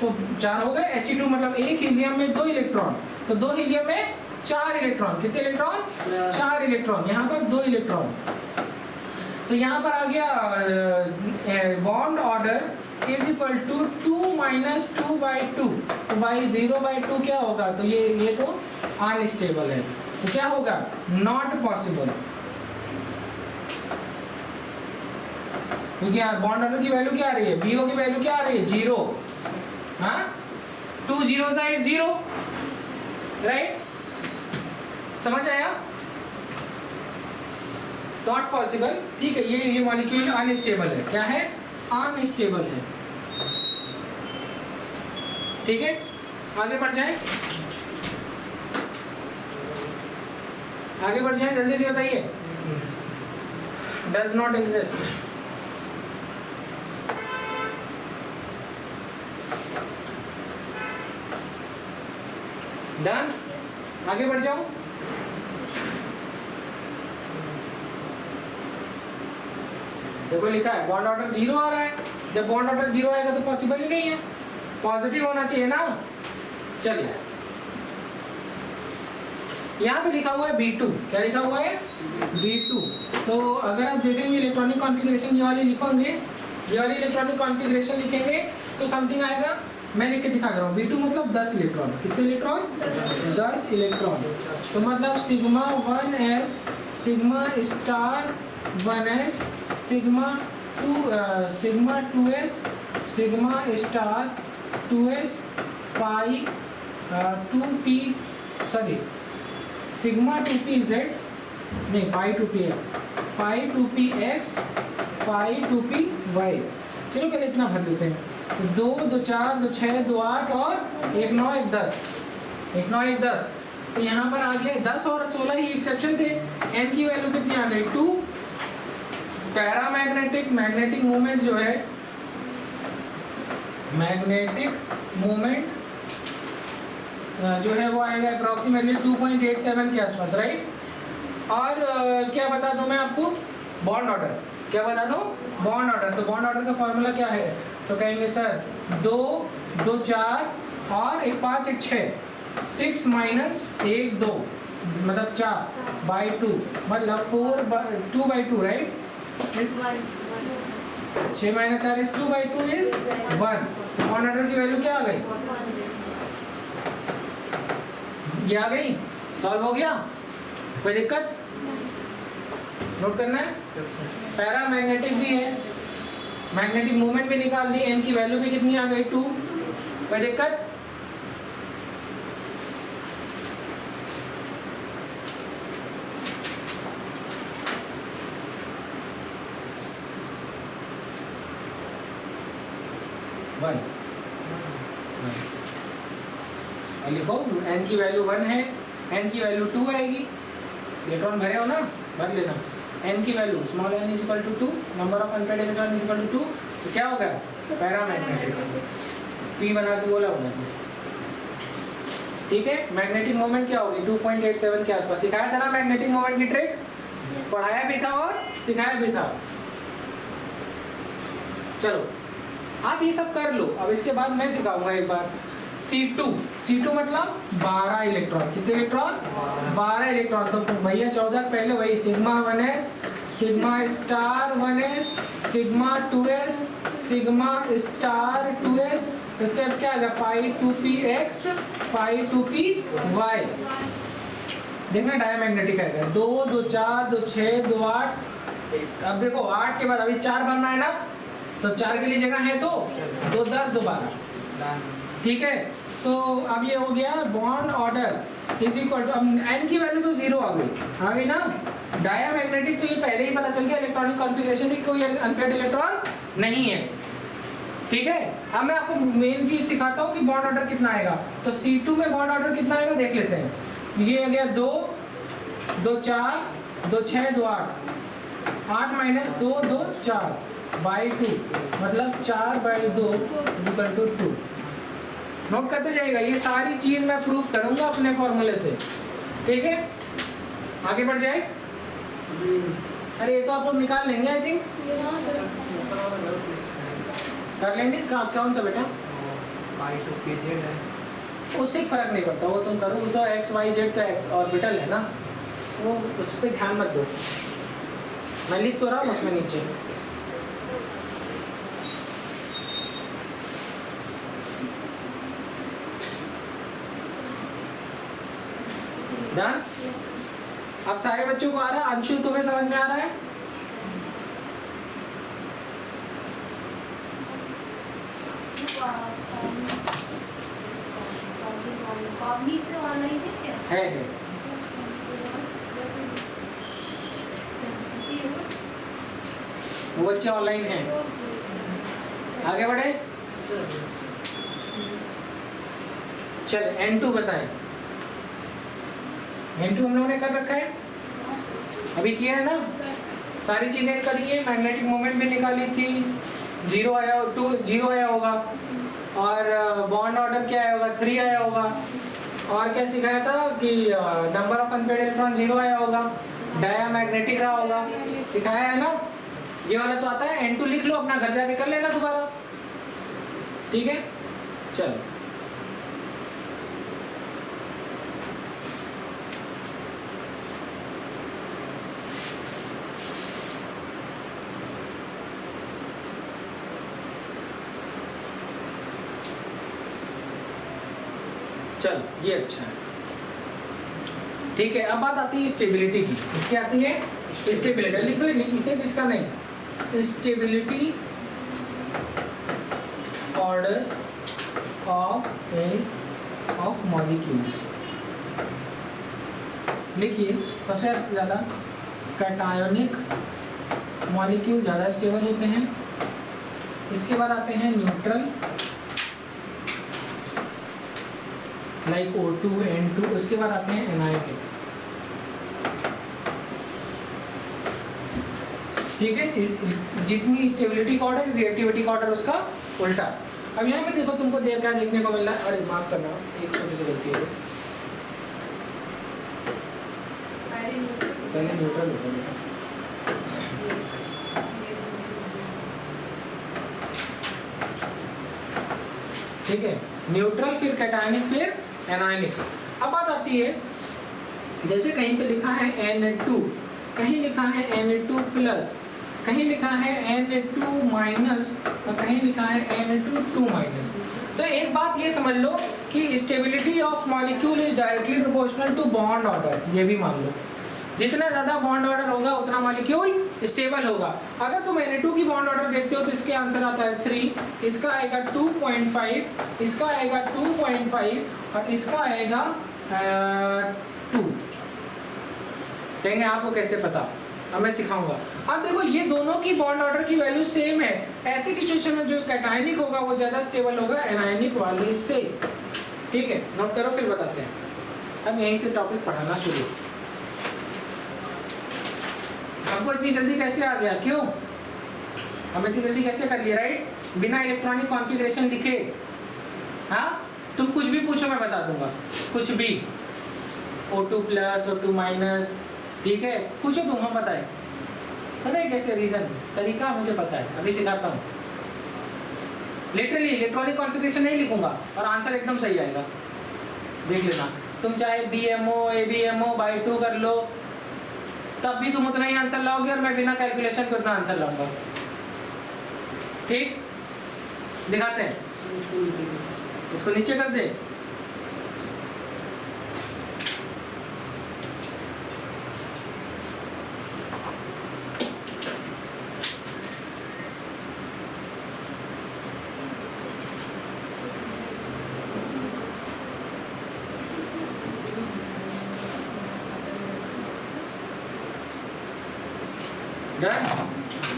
तो 4 हो गए। He2 मतलब एक हीलियम में 2 इलेक्ट्रॉन, तो 2 हीलियम में 4 इलेक्ट्रॉन। कितने इलेक्ट्रॉन, 4 इलेक्ट्रॉन। यहाँ पर 2 इलेक्ट्रॉन, तो यहाँ पर आ गया bond order is equal to 2 minus 2/2, तो बाई 0/2 क्या होगा, तो ये तो अनस्टेबल है, तो क्या होगा नॉट पॉसिबल, क्योंकि बॉन्ड ऑर्डर की वैल्यू क्या आ रही है, BO की वैल्यू क्या आ रही है 0, हाँ 2 zeros is 0, राइट, समझ आया, नॉट पॉसिबल। ठीक है, ये मॉलिक्यूल अनस्टेबल है, क्या है अनस्टेबल है। ठीक है, आगे बढ़ जाए, जल्दी जल्दी बताइए। डज नॉट एग्जिस्ट, डन, आगे बढ़ जाओ। देखो लिखा है बॉन्ड ऑर्डर 0 आ रहा है, जब बॉन्ड ऑर्डर 0 आएगा तो पॉसिबल ही नहीं है, पॉजिटिव होना चाहिए ना। चलिए, यहाँ पे लिखा हुआ है B2, क्या लिखा हुआ है B2। तो अगर आप देखेंगे इलेक्ट्रॉनिक कॉन्फ़िगरेशन ये वाली लिखोगे, ये वाली इलेक्ट्रॉनिक कॉन्फ़िगरेशन लिखेंगे तो समथिंग आएगा, मैं लिख के दिखा रहा हूँ। B2 मतलब 10 इलेक्ट्रॉन, कितने इलेक्ट्रॉन 10 इलेक्ट्रॉन, तो मतलब sigma 1s sigma star 1s sigma 2s sigma star 2s पाई 2p सॉरी सिग्मा 2pz नहीं पाई 2px पाई 2px पाई 2py। चलो पहले इतना भर देते हैं, 2 2 4 2 6 2 8 और 1 9 1 10, 1 9 1 10। तो यहाँ पर आ गया 10 और 16 ही एक्सेप्शन थे। n की वैल्यू कितनी आ गई 2। पैरामैग्नेटिक मैग्नेटिक मूवमेंट जो है, मैग्नेटिक मूवमेंट जो है वो आएगा अप्रॉक्सीमेटली 2.87 के आसपास, राइट। और क्या बता दूं मैं आपको, बॉन्ड ऑर्डर, क्या बता दूं बॉन्ड ऑर्डर। तो बॉन्ड ऑर्डर का फॉर्मूला क्या है, तो कहेंगे सर 2 2 4 और 1 5 1 6, 6 माइनस 1 2 मतलब 4 बाई 2 मतलब 2 by 2 right. 6 minus 4 is 2 by 2 is 1। Bond order की वैल्यू क्या आ गई, ये आ गई। सॉल्व हो गया, कोई दिक्कत? नोट करना है। पैरा मैग्नेटिक भी है, मैग्नेटिक मूवमेंट भी निकाल दी, एन की वैल्यू भी कितनी आ गई 2। कोई दिक्कत? वन लिखो, एन की वैल्यू 1 है, एन की वैल्यू 2 आएगी। इलेक्ट्रॉन भरे हो ना, भर लेना। एन की value small N is equal to 2, number of unpaired electron is equal to 2, तो क्या होगा पैरामैग्नेटिक। पी बना के बोला होगा, ठीक है। मैग्नेटिक मोमेंट क्या होगी 2.87 के आसपास। सिखाया था ना मैग्नेटिक मोमेंट की ट्रिक, पढ़ाया भी था और सिखाया भी था। चलो आप ये सब कर लो। अब इसके बाद मैं सिखाऊंगा एक बार C2 मतलब 12 इलेक्ट्रॉन। कितने इलेक्ट्रॉन? 12 इलेक्ट्रॉन। तो भैया 14 पहले वही sigma 1s, sigma star 1s, sigma 2s, sigma star 2s, इसके बाद क्या आएगा पाई 2px, पाई 2py। देखना डायमैग्नेटिक आएगा 2 2 4 2 6 2 8। अब देखो 8 के बाद अभी 4 भरना है ना, तो 4 के लिए जगह है तो 2 10 2 12, ठीक है। तो अब ये हो गया bond order is equal to, अब एन की वैल्यू तो 0 आ गई ना। डायमैग्नेटिक तो ये पहले ही पता चल गया, इलेक्ट्रॉनिक कॉन्फ़िगरेशन की कोई अनपेड इलेक्ट्रॉन नहीं है, ठीक है। अब मैं आपको मेन चीज सिखाता हूँ कि बॉन्ड ऑर्डर कितना आएगा। तो C2 में बॉन्ड ऑर्डर कितना आएगा देख लेते हैं। ये आ गया 2 2 4 2 6 2 8, 8 माइनस 2 2 4 बाई 2 मतलब 4 बाई 2 इक्वल टू 2। नोट करते जाएगा, ये सारी चीज मैं प्रूफ करूंगा अपने फॉर्मूले से, ठीक है। आगे बढ़ जाए। अरे ये तो आप लोग निकाल लेंगे आई थिंक, कर लेंगे। कौन सा बेटा? उससे फर्क नहीं पड़ता, वो तुम करो, वो तो एक्स वाई जेड तो एक्स ऑर्बिटल है ना, वो उस पर ध्यान मत दो। मैं लिख तो रहा हूँ उसमें नीचे। डन। अब सारे बच्चों को आ रहा है? अंशु तुम्हें समझ में आ रहा है? से ऑनलाइन है क्या? है। वो बच्चे ऑनलाइन हैं। आगे बढ़े। चल N2 बताएं। N2 हम लोगों ने कर रखा है, अभी किया है ना, सारी चीजें करी है। मैग्नेटिक मोमेंट भी निकाली थी, 0 आया, 0 आया होगा, और बॉन्ड ऑर्डर क्या आया होगा 3 आया होगा, और क्या सिखाया था कि नंबर ऑफ अनपेड इलेक्ट्रॉन 0 आया होगा, डायमैग्नेटिक रहा होगा, सिखाया है ना। ये वाला तो आता है। N2 लिख लो, अपना घर जाके कर लेना दोबारा, ठीक है। चलो चलो, ये अच्छा है, ठीक है। अब बात आती है स्टेबिलिटी की। इसकी आती है स्टेबिलिटी, लिखो इसे, इसका नहीं, स्टेबिलिटी ऑर्डर ऑफ मॉलिक्यूल्स। लिखिए, सबसे ज़्यादा कैटायोनिक मॉलिक्यूल ज़्यादा स्टेबल होते हैं, इसके बाद आते हैं न्यूट्रल लाइक O2 N2, उसके बाद आते हैं एनायोनिक, ठीक है। जितनी स्टेबिलिटी का ऑर्डर रिएक्टिविटी का ऑर्डर उसका उल्टा। अब यहाँ पे देखो, तुमको क्या देखने को मिल रहा है, अरे माफ करना, एक छोटी सी गलती है, पहले न्यूट्रल होगा बेटा। ठीक है, न्यूट्रल फिर कैटायनिक फिर एनायनिक। अब बात आती है, जैसे कहीं पे लिखा है Na2, कहीं लिखा है Na2 प्लस, कहीं लिखा है Na2 माइनस और कहीं लिखा है Na2 माइनस। तो एक बात ये समझ लो कि stability of molecule is directly proportional to bond order, ये भी मान लो। जितना ज़्यादा बॉन्ड ऑर्डर होगा उतना मॉलिक्यूल स्टेबल होगा। अगर तुम Na2 की बॉन्ड ऑर्डर देखते हो तो इसके आंसर आता है 3, इसका आएगा 2.5, इसका आएगा 2.5 और इसका आएगा 2। कहेंगे आपको कैसे पता? अब मैं सिखाऊंगा। अब देखो ये दोनों की बॉन्ड ऑर्डर की वैल्यू सेम है। ऐसी सिचुएशन में जो कैटायनिक होगा वो ज़्यादा स्टेबल होगा एनायनिक वाले से। ठीक है, नोट करो फिर बताते हैं। अब यहीं से टॉपिक पढ़ाना शुरू। हमको इतनी जल्दी कैसे आ गया? क्यों हम इतनी जल्दी कैसे कर लिए? राइट, बिना इलेक्ट्रॉनिक कॉन्फ़िगरेशन लिखे। हाँ, तुम कुछ भी पूछो मैं बता दूंगा, कुछ भी। O2 प्लस O2 माइनस, ठीक है, पूछो तुम, हम बताएं। पता है कैसे? रीजन, तरीका मुझे पता है, अभी सिखाता हूँ। लिटरली इलेक्ट्रॉनिक कॉन्फ़िगरेशन नहीं लिखूंगा और आंसर एकदम सही आएगा, देख लेना। तुम चाहे BMO ABMO बाई 2 कर लो, तब भी तुम उतना ही आंसर लाओगे और मैं बिना कैलकुलेशन के उतना आंसर लाऊंगा। ठीक, दिखाते हैं। इसको नीचे कर दे।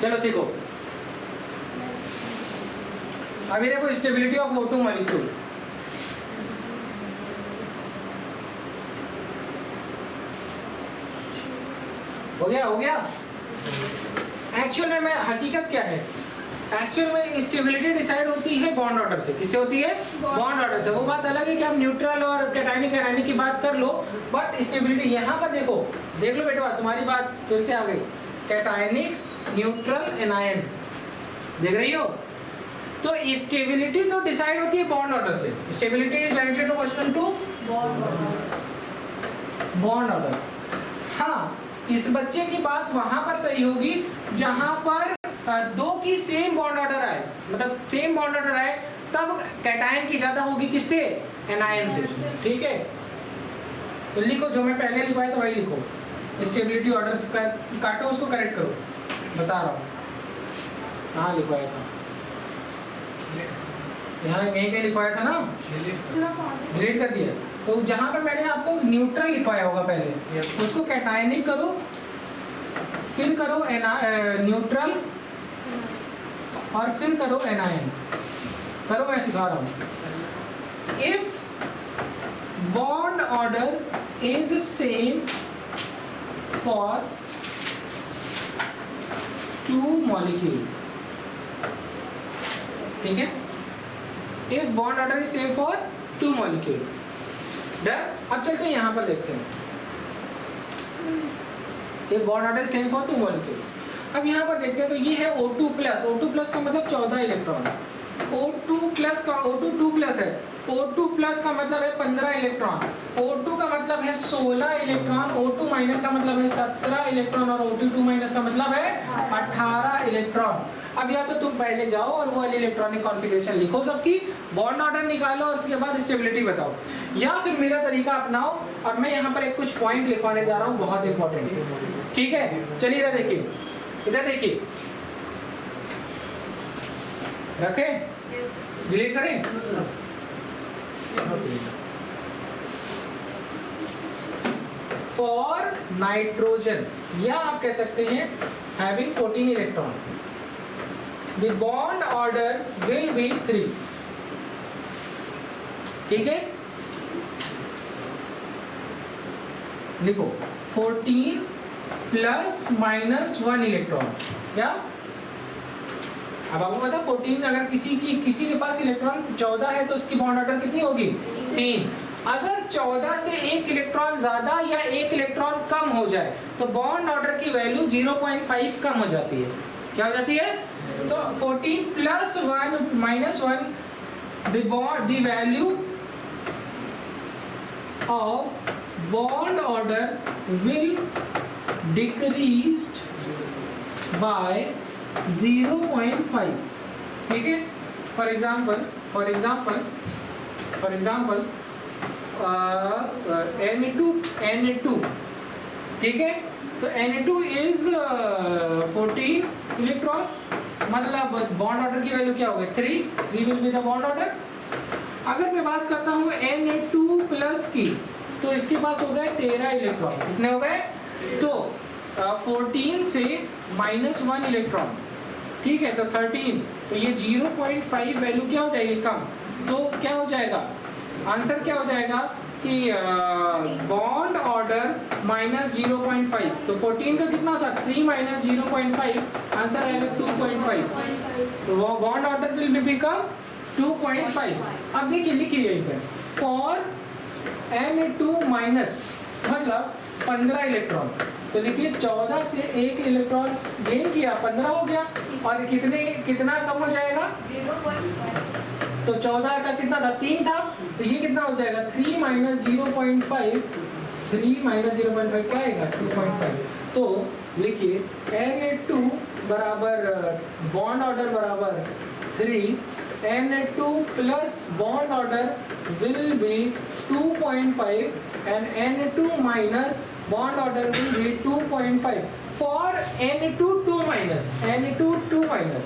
चलो सीखो। अभी देखो स्टेबिलिटी ऑफ O2 मॉलिक्यूल। हो गया, हो गया। एक्चुअल में हकीकत क्या है? एक्चुअल में स्टेबिलिटी डिसाइड होती है बॉन्ड ऑर्डर से। किससे होती है? बॉन्ड ऑर्डर से। वो बात अलग है कि आप न्यूट्रल और कैटायनिक एनायनिक की बात कर लो, बट स्टेबिलिटी यहाँ पर देखो, देख लो बेटा, तुम्हारी बात फिर से आ गई। कैटायनिक, न्यूट्रल, एनायन, देख रही हो? तो स्टेबिलिटी तो डिसाइड होती है बॉन्ड ऑर्डर से। Stability is directly proportional to bond order. हाँ, इस बच्चे की बात वहां पर सही होगी जहां पर दो की सेम बॉन्ड ऑर्डर आए, मतलब सेम बॉन्ड ऑर्डर आए, तब कैटायन की ज्यादा होगी किससे? एनायन से। ठीक है, तो लिखो जो मैं पहले लिखवाया था वही लिखो। स्टेबिलिटी ऑर्डर काटो, उसको करेक्ट करो, बता रहा हूँ। हाँ लिखवाया था, यहाँ यहीं कहीं लिखवाया था ना, डिलीट कर दिया। तो जहाँ पर मैंने आपको न्यूट्रल लिखवाया होगा पहले, उसको कैटायनिक करो, फिर करो न्यूट्रल, और फिर करो एनायन। करो, मैं सिखा रहा हूँ। If bond order is same for 2 molecule, ठीक है, if bond order is same for 2 molecule. Done. अब चलते हैं यहाँ पर देखते हैं। If bond order is same for 2 molecule. अब यहाँ पर देखते हैं, तो ये है O2 प्लस। O2 प्लस का मतलब 14 इलेक्ट्रॉन। O2 प्लस का O2 2 प्लस है। O2 प्लस का मतलब है 15 इलेक्ट्रॉन। O2 का मतलब है 16 इलेक्ट्रॉन। O2 माइनस का मतलब है 17 इलेक्ट्रॉन और O2 माइनस का मतलब है 18 इलेक्ट्रॉन। अब या तो तुम पहले जाओ और वो वाली इलेक्ट्रॉनिक कॉन्फ़िगरेशन लिखो सबकी, बॉन्ड ऑर्डर निकालो और उसके बाद स्टेबिलिटी बताओ, या फिर मेरा तरीका अपनाओ और मैं यहाँ पर एक कुछ पॉइंट लिखवाने जा रहा हूँ, बहुत इंपॉर्टेंट। ठीक है, चलिए इधर देखिए, इधर देखिए, रखे, डिलीट करें। फॉर नाइट्रोजन, या आप कह सकते हैं having 14 electron, the bond order will be 3। ठीक है, लिखो 14 प्लस माइनस 1 इलेक्ट्रॉन। क्या? अब आपको पता 14, अगर किसी के पास इलेक्ट्रॉन 14 है तो उसकी बॉन्ड ऑर्डर कितनी होगी? 3। अगर 14 से 1 इलेक्ट्रॉन ज्यादा या 1 इलेक्ट्रॉन कम हो जाए तो बॉन्ड ऑर्डर की वैल्यू 0.5 कम हो जाती है। क्या हो जाती है? तो 14 plus 1 minus 1 the value of bond order will decreased by 0.5. ठीक है, for example Na2, ठीक है, तो Na2 is 14 इलेक्ट्रॉन, मतलब बॉन्ड ऑर्डर की वैल्यू क्या होगी 3 will be the bond order. अगर मैं बात करता हूँ Na2 प्लस की, तो इसके पास हो गए 13 इलेक्ट्रॉन। कितने हो गए? तो 14 से -1 इलेक्ट्रॉन, ठीक है, तो 13, तो ये 0.5 वैल्यू क्या हो जाएगी कम, तो क्या हो जाएगा आंसर, क्या हो जाएगा कि बॉन्ड ऑर्डर -0.5, तो 14 का कितना था 3 - 0.5, आंसर आएगा 2.5, तो बॉन्ड ऑर्डर विल बिकम 2.5। अब देखिए लिखिए यहीं पर फॉर Na2 माइनस, मतलब 15 इलेक्ट्रॉन, तो देखिए 14 से 1 इलेक्ट्रॉन गेन किया, 15 हो गया, और कितना कम हो जाएगा 0.5। तो 14 का कितना था 3 था, तो ये कितना हो जाएगा 3 - 0.5, 3 - 0.5 क्या आएगा 2.5। तो लिखिए Na2 बराबर बॉन्ड ऑर्डर बराबर 3, Na2 plus bond order will be 2.5 and Na2 minus bond order will be 2.5 for Na2 2 minus, Na2 2 minus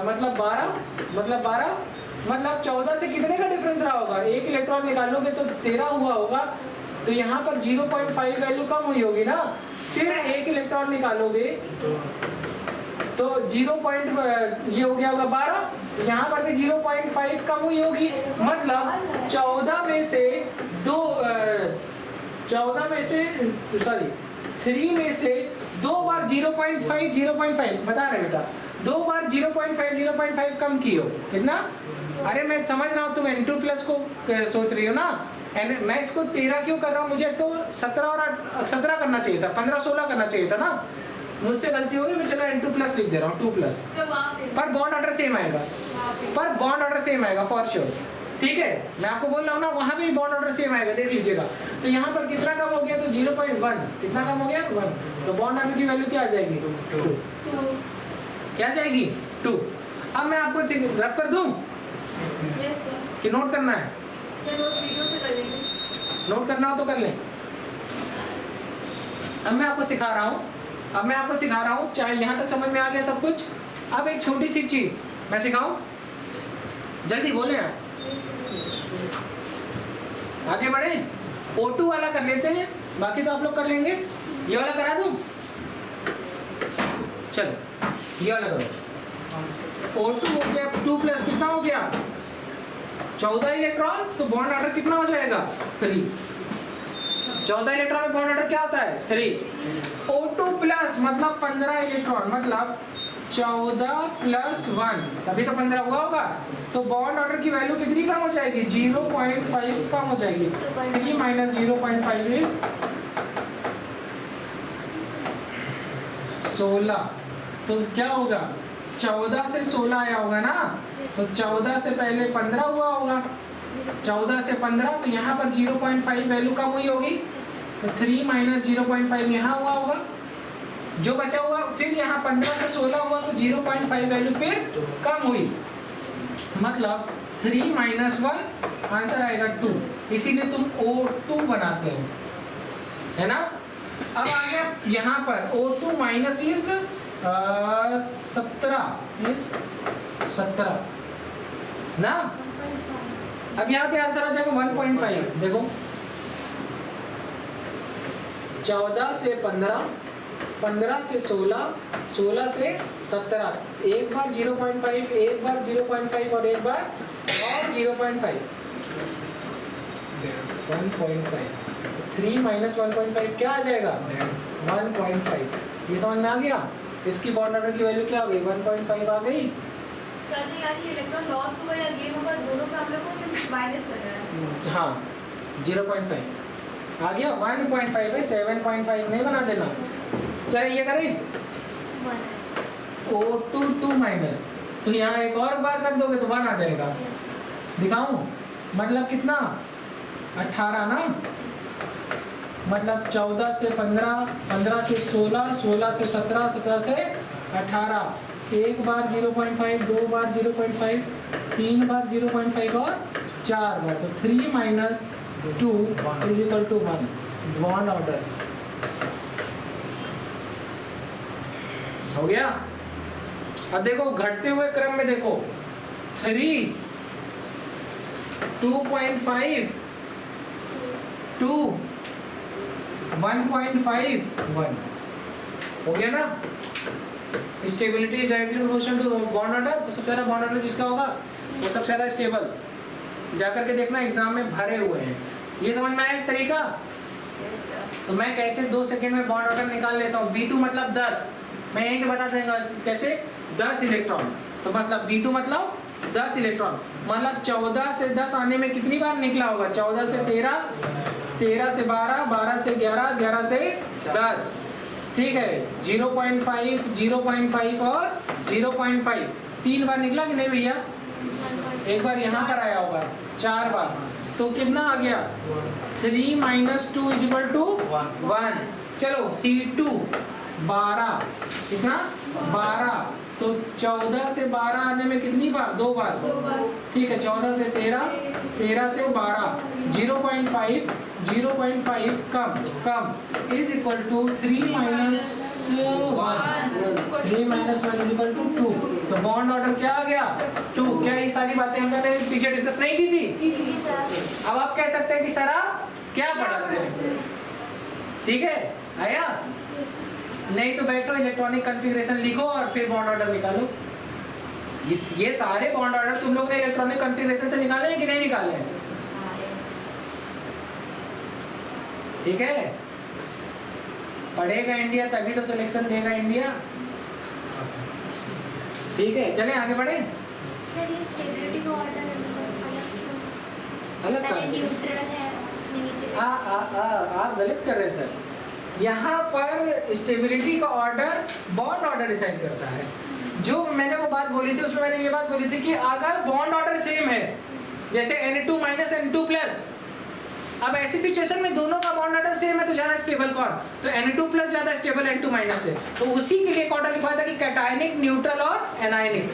मतलब 12, मतलब 14 से कितने का डिफरेंस रहा होगा, एक इलेक्ट्रॉन निकालोगे तो 13 हुआ होगा, तो यहाँ पर 0.5 वैल्यू कम हुई होगी ना, फिर एक इलेक्ट्रॉन निकालोगे तो 0. ये हो गया होगा 12, यहाँ पर भी 0.5 कम हुई होगी, मतलब 14 में से 3 में से 2 बार 0.5 बता रहे बेटा, 2 बार 0.5 कम की हो, कितना? अरे मैं समझ रहा हूँ तुम N2 प्लस को सोच रही हो ना, मैं इसको 13 क्यों कर रहा हूँ, मुझे तो 17 और 17 करना चाहिए था, 15-16 करना चाहिए था ना, मुझसे गलती होगी, मैं चलो N2 प्लस लिख दे रहा हूँ 2 प्लस, पर बॉन्ड ऑर्डर सेम आएगा, फॉर श्योर, ठीक है, मैं आपको बोल रहा हूँ ना, वहाँ भी बॉन्ड ऑर्डर सेम आएगा, देख लीजिएगा। तो यहाँ पर कितना कम हो गया, तो 0.1, कितना कम हो गया 1, तो बॉन्ड ऑर्डर की वैल्यू क्या आ जाएगी 2, क्या आ जाएगी 2। अब मैं आपको रब कर दूँ कि नोट करना है, नोट करना हो तो कर लें। अब मैं आपको सिखा रहा हूँ, चाहे यहाँ तक समझ में आ गया सब कुछ। अब एक छोटी सी चीज मैं सिखाऊं, जल्दी बोले आप, आगे बढ़े। O2 वाला कर लेते हैं, बाकी तो आप लोग कर लेंगे। ये वाला करा दूं, चलो ये वाला करो। O2 हो गया 2 प्लस कितना हो गया 14 इलेक्ट्रॉन, तो बॉन्ड ऑर्डर कितना हो जाएगा 3। 14 इलेक्ट्रॉन में बॉन्ड ऑर्डर क्या होता है 3। O2 प्लस मतलब 15 इलेक्ट्रॉन, मतलब 14 प्लस 1 तभी तो 15 हुआ होगा, तो बॉन्ड ऑर्डर की वैल्यू कितनी कम हो जाएगी 0.5 कम हो जाएगी। 3 माइनस 0.5 इज 16, तो क्या होगा 14 से 16 आया होगा ना, तो 14 से पहले 15 हुआ होगा, 14 से 15, तो यहाँ पर 0.5 वैल्यू कम हुई होगी, तो 3 माइनस 0.5 यहाँ हुआ होगा, जो बचा हुआ फिर यहाँ 15 से 16 हुआ, तो 0.5 वैल्यू फिर कम हुई, मतलब 3 माइनस 1 आंसर आएगा 2, इसीलिए तुम O2 बनाते हो, है ना। अब आ गया यहाँ पर O2 माइनस इज 17 ना। अब यहाँ पे आंसर आ जाएगा 1.5, देखो 14 से 15, 15 से 16, 16 से 17, एक बार 0.5, एक बार 0.5 और एक बार और 0.5, 1.5, 3 माइनस 1.5 क्या आ जाएगा 1.5। ये समझ में आ गया, इसकी बॉन्ड ऑर्डर की वैल्यू क्या हो गई 1.5 आ गई। सर जी यार ये इलेक्ट्रॉन लॉस हुआ या गेन होगा, दोनों का हम लोग को सिर्फ माइनस करना है। हाँ 0.5 आ गया, 1.5 है, 7.5 नहीं बना देना। चलिए ये करें O2 2 माइनस, तो यहाँ एक और बार कर दोगे तो 1 आ जाएगा, दिखाऊं? मतलब कितना? 18 ना, मतलब 14 से 15, 15 से 16, 16 से 17, 17 से 18। एक बार 0.5, दो बार 0.5, तीन बार 0.5 और 4 बार, तो 3 minus 2 is equal to 1। Bond order हो गया। अब देखो घटते हुए क्रम में देखो 3, 2.5, 2, 1.5, 1 हो गया ना। Stability is directly proportional to bond order, तो सबसे ज्यादा बॉन्ड ऑर्डर जिसका होगा वो सबसे ज्यादा स्टेबल। जाकर के देखना एग्जाम में भरे हुए हैं। ये समझ में आया एक तरीका? तो मैं कैसे 2 सेकंड में बॉन्ड ऑर्डर निकाल लेता हूँ। B2 मतलब 10, मैं यहीं से बता देंगे कैसे, 10 इलेक्ट्रॉन। तो मतलब B2 मतलब 10 इलेक्ट्रॉन, मतलब 14 से 10 आने में कितनी बार निकला होगा? 14 से 13, 13 से 12, 12 से 11, 11 से 10। ठीक है, 0.5, 0.5 और 0.5 3 बार निकला कि नहीं भैया? एक बार यहाँ पर आया होगा, 4 बार, तो कितना आ गया? 3 माइनस 2 इज इक्वल टू 1। चलो C2 12, कितना? 12, तो 14 से 12 आने में कितनी बार? 2 बार। ठीक है, 14 से 13, 13 से 12, 0.5, 0.5 कम is equal to 3 minus 1, 3 minus 1 is equal to 2। तो बॉन्ड ऑर्डर क्या आ गया? 2। क्या ये सारी बातें हमने पीछे डिस्कस नहीं की थी? अब आप कह सकते हैं कि सर आप क्या पढ़ाते हैं? ठीक है, आया? नहीं तो बैठो, इलेक्ट्रॉनिक कॉन्फ़िगरेशन लिखो और फिर बॉन्ड ऑर्डर निकालो। ये सारे बॉन्ड ऑर्डर तुम लोग ने इलेक्ट्रॉनिक कॉन्फ़िगरेशन से निकाले हैं कि नहीं निकाले हैं? ठीक है, पढ़ेगा इंडिया तभी तो सिलेक्शन देगा इंडिया। ठीक है, चलें आगे बढ़े। सर ये स्टेबिलिटी का ऑर्डर अलग क्यों? अलग पहले न्यूट्रल है, उसमें नीचे आप गलत कर रहे हैं सर। यहाँ पर स्टेबिलिटी का ऑर्डर बॉन्ड ऑर्डर डिसाइड करता है। जो मैंने वो बात बोली थी उसमें मैंने ये बात बोली थी कि अगर बॉन्ड ऑर्डर सेम है, जैसे N2 माइनस N2 प्लस, अब ऐसी सिचुएशन में दोनों का बॉन्ड ऑर्डर सेम है तो ज्यादा स्टेबल कौन? तो N2 प्लस ज्यादा स्टेबल N2 माइनस है। तो उसी के लिए एक ऑर्डर लिखा था कि कैटायनिक, न्यूट्रल और एनायनिक।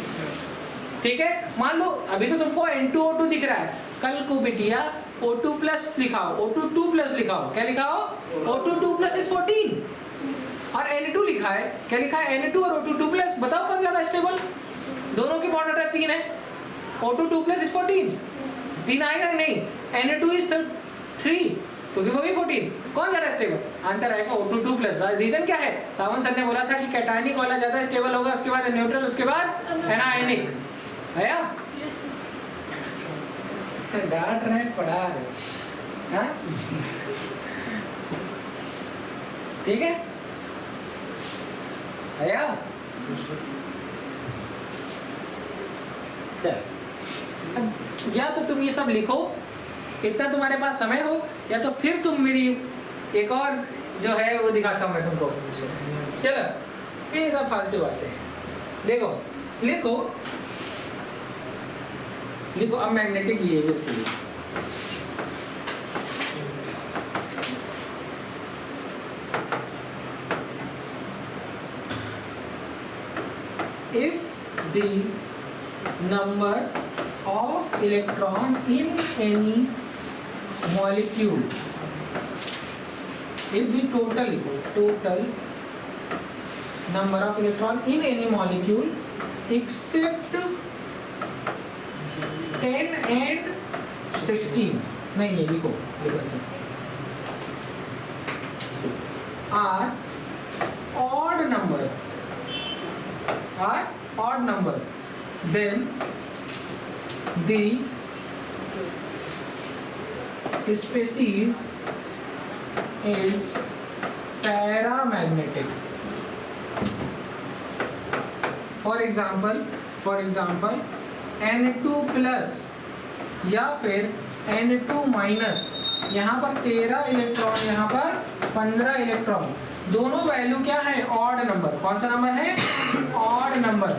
ठीक है, मान लो अभी तो तुमको N2O2 दिख रहा है, कल को बिटिया O2 प्लस लिखाओ, O2 2 प्लस लिखाओ। क्या लिखाओ? O2 2 प्लस इज 14 और N2 लिखा है, क्या लिखा है? N2 और O2 2 प्लस। बताओ कौन ज्यादा स्टेबल? दोनों की बॉन्ड ऑर्डर 3 है, O2 2 प्लस इज 14, 3 आएगा नहीं? N2 इज 3 क्योंकि वो भी 14, कौन ज्यादा स्टेबल? आंसर आएगा O2 2 प्लस। रीजन क्या है? सावंत सर ने बोला था कि कैटायनिक वाला ज्यादा स्टेबल होगा, उसके बाद न्यूट्रल, उसके बाद एनायनिक। आया? डांट रहे पढ़ा रहे, हाँ? ठीक है, आया? चल, या तो तुम ये सब लिखो, इतना तुम्हारे पास समय हो, या तो फिर तुम मेरी एक और जो है वो दिखाता हूँ मैं तुमको। चलो, ये सब फालतू बातें हैं। देखो, लिखो लिखो, अब मैग्नेटिक बिहेवियर के लिए if the number of electron in any molecule, if the total number of electron in any molecule except 10 and 16, नहीं ये लिखो are odd number, then the species is paramagnetic. For example N2 plus या फिर N2 minus, यहाँ पर 13 electron, यहाँ पर 15 electron, दोनों वैल्यू क्या है? Odd number. कौन सा नंबर है? Odd number.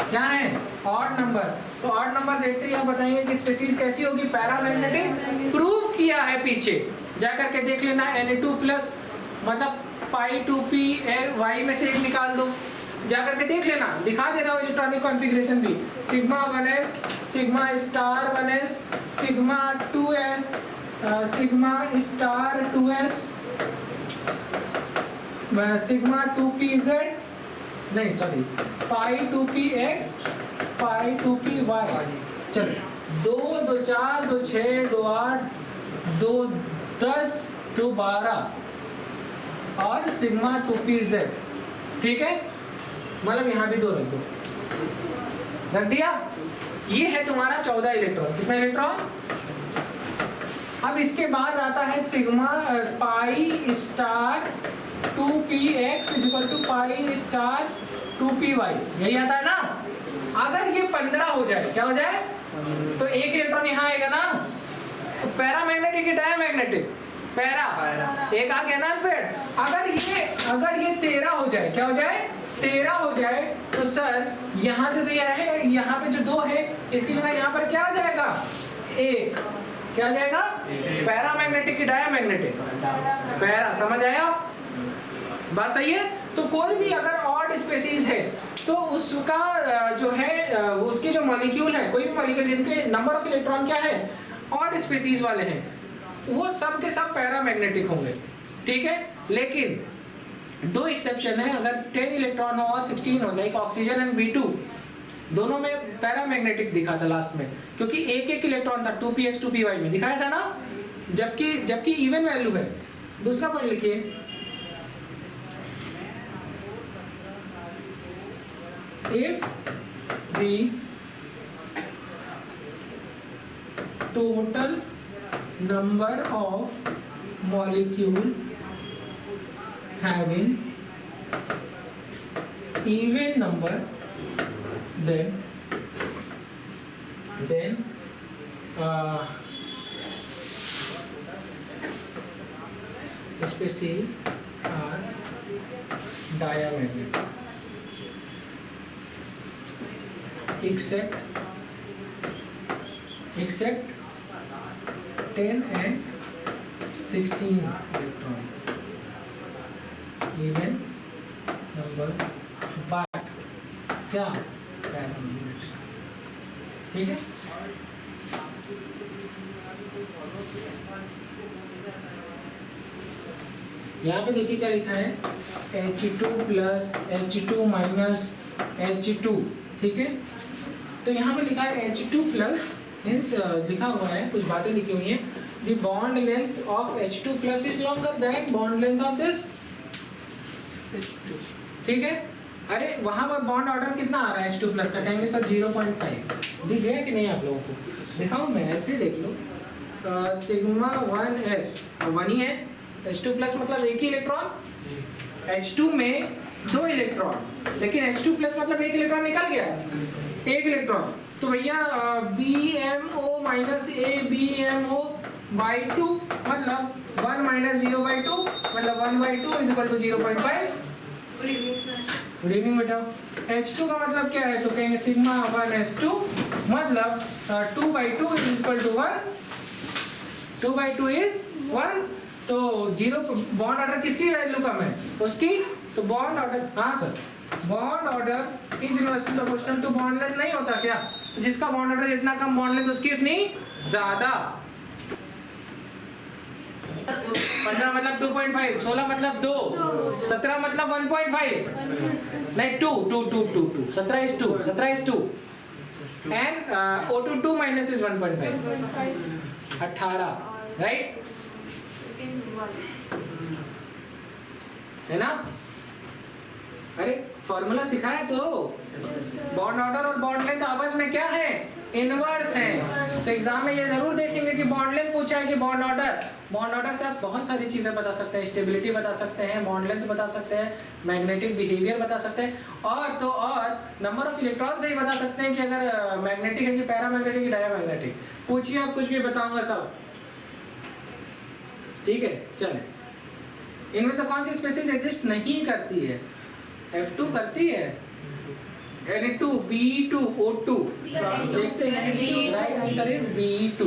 क्या है? ऑड नंबर, तो ऑड नंबर देखते ही आप बताएंगे कि स्पीसीज कैसी होगी, पैरामैग्नेटिक। प्रूव किया है पीछे, जा करके देख लेना। Na2 प्लस मतलब पाई 2p y में से एक निकाल दो, जा करके देख लेना, दिखा दे रहा हूँ इलेक्ट्रॉनिक कॉन्फ़िगरेशन भी। Sigma 1s, sigma star 1s, sigma 2s, sigma star 2s, sigma 2pz, नहीं सॉरी, पाई 2px, पाई 2py। चलो 2 2 4 2 6 2 8 2 10 2 12 और सिग्मा 2pz, ठीक है। मतलब यहाँ भी 2 रख दो, रख दिया। ये है तुम्हारा 14 इलेक्ट्रॉन। कितना इलेक्ट्रॉन? अब इसके बाद आता है sigma pi star 2px equal to pi star 2py, यही आता है ना। अगर ये 15 हो जाए, क्या हो जाए, तो एक इलेक्ट्रॉन यहाँ आएगा ना। तो पैरामैग्नेटिक या डायमैग्नेटिक? पैरा, एक आ गया ना फिर। अगर ये 13 हो जाए, क्या हो जाए, 13 हो जाए, तो सर यहाँ से तो ये है, यहाँ पे जो 2 है इसकी जगह यहाँ पर क्या आ जाएगा, 1। क्या आ जाएगा, पैरामैग्नेटिक की डायमैग्नेटिक? पैरा। समझ आया? बात सही है। तो कोई भी अगर ऑड स्पीसीज है तो उसका जो है उसके जो मॉलिक्यूल है, कोई भी मॉलिक्यूल जिनके नंबर ऑफ इलेक्ट्रॉन क्या है, ऑड स्पीसीज वाले हैं, वो सब के सब पैरामैग्नेटिक होंगे, ठीक है। लेकिन 2 एक्सेप्शन है, अगर 10 इलेक्ट्रॉन हो और 16 हो, लाइक ऑक्सीजन एंड B2, दोनों में पैरामैग्नेटिक दिखा था लास्ट में, क्योंकि एक इलेक्ट्रॉन था 2px 2py में दिखाया था ना, जबकि इवन वैल्यू है। दूसरा पॉइंट लिखिए, if the total number of molecule having even number, then species are diamagnetic except 10 and 16 electron even number, but क्या पैरामैग्नेटिक, ठीक है। यहाँ पे देखिए क्या लिखा है, H2 plus H2 minus H2, ठीक है। तो यहाँ पे लिखा है H2 प्लस, मीन्स लिखा हुआ है, कुछ बातें लिखी हुई हैं, the bond length of H2 plus is longer than bond length of this, ठीक है। अरे वहाँ पर बॉन्ड ऑर्डर कितना आ रहा है H2 प्लस का, कहेंगे सर 0.5। दिख गया कि नहीं आप लोगों को? दिखाऊं मैं, ऐसे देख लो, सिग्मा 1s 1 ही है, H2 प्लस मतलब एक ही इलेक्ट्रॉन, H2 में 2 इलेक्ट्रॉन, लेकिन H2 प्लस मतलब एक इलेक्ट्रॉन निकल गया, एक इलेक्ट्रॉन। तो भैया BMO माइनस ABMO by 2 मतलब 1 माइनस 0 by 2 मतलब 1 by 2 is equal to 0.5। Good evening बेटा। H2 का मतलब क्या है, तो कहेंगे सिग्मा 1s2 मतलब 2 by 2 is equal to 1, 2 by 2 is 1। तो 0 बॉन्ड ऑर्डर किसकी वैल्यू कम है, उसकी। तो बॉन्ड ऑर्डर, हाँ sir, bond order is inversely proportional to bond length नहीं होता क्या? जिसका बॉन्ड ऑर्डर जितना कम बॉन्ड लेंथ उसकी उतनी ज्यादा। 15 मतलब 2.5, 16 मतलब 2, 17 मतलब 1.5, नहीं 2, 17 is 2 and O2 2 minus is 1.5, 18, right है ना। अरे फॉर्मूला सिखाया तो, बॉन्ड ऑर्डर और बॉन्ड लेंथ आपस में क्या है, इनवर्स है। तो एग्जाम में ये जरूर देखेंगे कि बॉन्ड लेंथ पूछा है कि बॉन्ड ऑर्डर। बॉन्ड ऑर्डर से आप बहुत सारी चीजें बता सकते हैं, स्टेबिलिटी बता सकते हैं, बॉन्ड लेंथ बता सकते हैं, मैग्नेटिक बिहेवियर बता सकते हैं, और नंबर ऑफ इलेक्ट्रॉन से ही बता सकते हैं कि अगर मैग्नेटिक है कि पैरामैग्नेटिक कि डायमैग्नेटिक। पूछिए आप, कुछ भी बताऊंगा सब, ठीक है। चले, इनमें से कौन सी स्पीसीज एग्जिस्ट नहीं करती है? F2 करती है, Na2 Be2 O2 देखते हैं राइट आंसर इज Be2।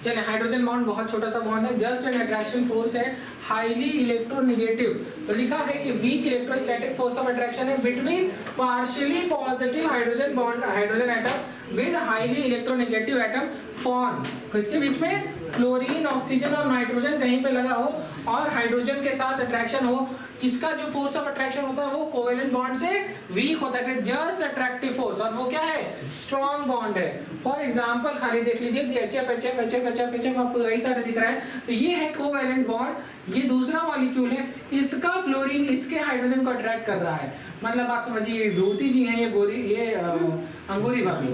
चलिए हाइड्रोजन बॉन्ड बहुत छोटा सा बॉन्ड है, जस्ट एन अट्रैक्शन फोर्स है, हाईली इलेक्ट्रोनेगेटिव। तो लिखा है कि weak electrostatic force of attraction है between partially positive hydrogen bond hydrogen atom with highly electronegative atom form. किसके बीच में? फ्लोरीन, ऑक्सीजन और नाइट्रोजन कहीं पे लगा हो और हाइड्रोजन के साथ अट्रैक्शन हो। इसका जो फोर्स ऑफ अट्रैक्शन होता है वो कोवेलेंट बॉन्ड से वीक होता है, जस्ट अट्रैक्टिव फोर्स, और वो क्या है? स्ट्रॉन्ग बॉन्ड है। फॉर एग्जांपल खाली देख लीजिए HF HF HF HF HF आपको कई सारे दिख रहा है, तो ये है कोवेलेंट बॉन्ड, ये दूसरा मॉलिक्यूल है, इसका फ्लोरीन इसके हाइड्रोजन को अट्रैक्ट कर रहा है। मतलब आप समझिए विभूति जी हैं, ये अंगूरी भाभी,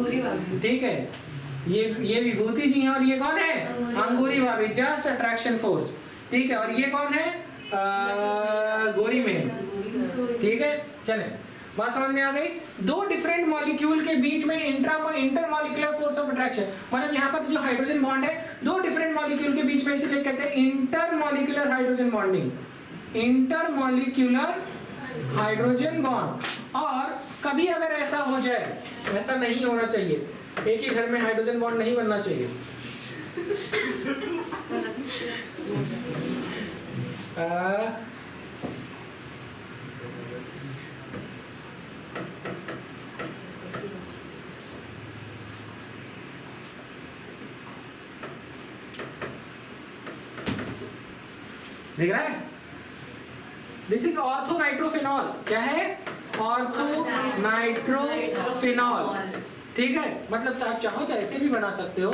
ठीक है, ये विभूति जी हैं और ये कौन है? अंगूरी भाभी, जस्ट अट्रैक्शन फोर्स, ठीक है। और ये कौन है? गोरी में, ठीक है। चले बात समझ में आ गई। दो डिफरेंट मॉलिक्यूल के बीच में इंटरमॉलिक्यूलर फोर्स ऑफ अट्रैक्शन, मतलब यहाँ पर जो हाइड्रोजन बॉन्ड है दो डिफरेंट मॉलिक्यूल के बीच में, इसलिए कहते हैं intermolecular hydrogen bonding, intermolecular hydrogen bond. और कभी अगर ऐसा हो जाए, ऐसा नहीं होना चाहिए, एक ही घर में हाइड्रोजन बॉन्ड नहीं बनना चाहिए। दिख रहा है? This is ortho nitrophenol. क्या है? ऑर्थो नाइट्रोफिनॉल, ठीक है। मतलब आप चाहो तो ऐसे भी बना सकते हो,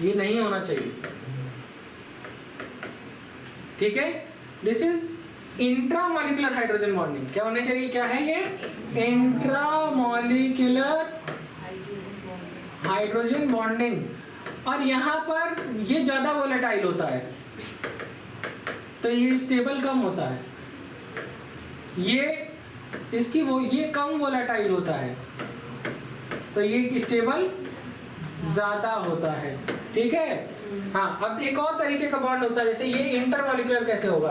ये नहीं होना चाहिए, ठीक है। This is intramolecular hydrogen bonding. क्या होने चाहिए? क्या है ये? Intramolecular hydrogen bonding. और यहाँ पर ये ज्यादा वोलेटाइल होता है, तो ये स्टेबल कम होता है, ये कम वोलेटाइल होता है, तो ये स्टेबल ज्यादा होता है, ठीक है। हाँ, अब एक और तरीके का बॉन्ड होता है, जैसे ये इंटरमॉलिक्यूलर कैसे होगा,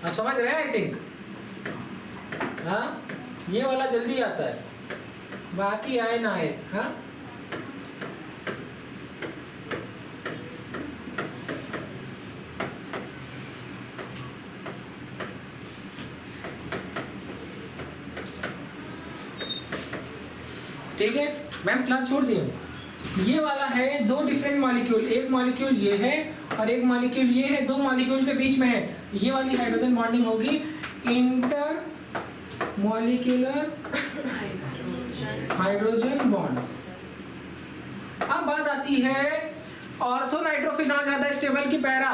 आप समझ रहे हैं? आई थिंक हाँ, ये वाला जल्दी आता है, बाकी आए ना आए। हाँ, ठीक है। मैम क्लास छोड़ दिए। ये वाला है दो डिफरेंट मॉलिक्यूल, एक मॉलिक्यूल ये है और एक मॉलिक्यूल ये है, दो मॉलिक्यूल के बीच में है, ये वाली हाइड्रोजन बॉन्डिंग होगी इंटर मॉलिक्यूलर हाइड्रोजन बॉन्ड। अब बात आती है ऑर्थो नाइट्रोफिनॉल ज्यादा स्टेबल की para.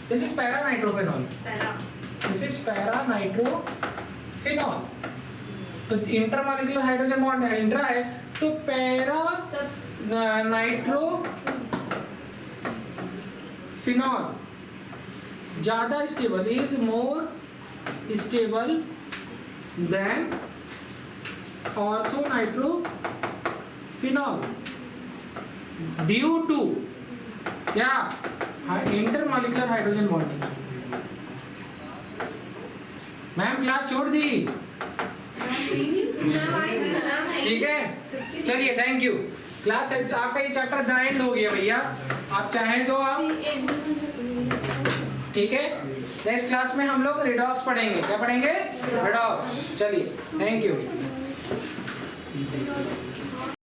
This is para nitrophenol, this is para nitrophenol. तो इंटरमॉलिक्यूलर हाइड्रोजन बॉन्ड है, इंट्रा है, तो पैरा नाइट्रोफिनॉल ज्यादा stable, is more stable than ortho nitrophenol due to क्या? Intermolecular hydrogen bonding. Ma'am class छोड़ दी, ठीक है। चलिए थैंक यू। क्लास आपका ये चैप्टर द एंड हो गया भैया, आप चाहें तो आप, ठीक है। नेक्स्ट क्लास में हम लोग रिडॉक्स पढ़ेंगे। क्या पढ़ेंगे? रिडॉक्स। चलिए थैंक यू।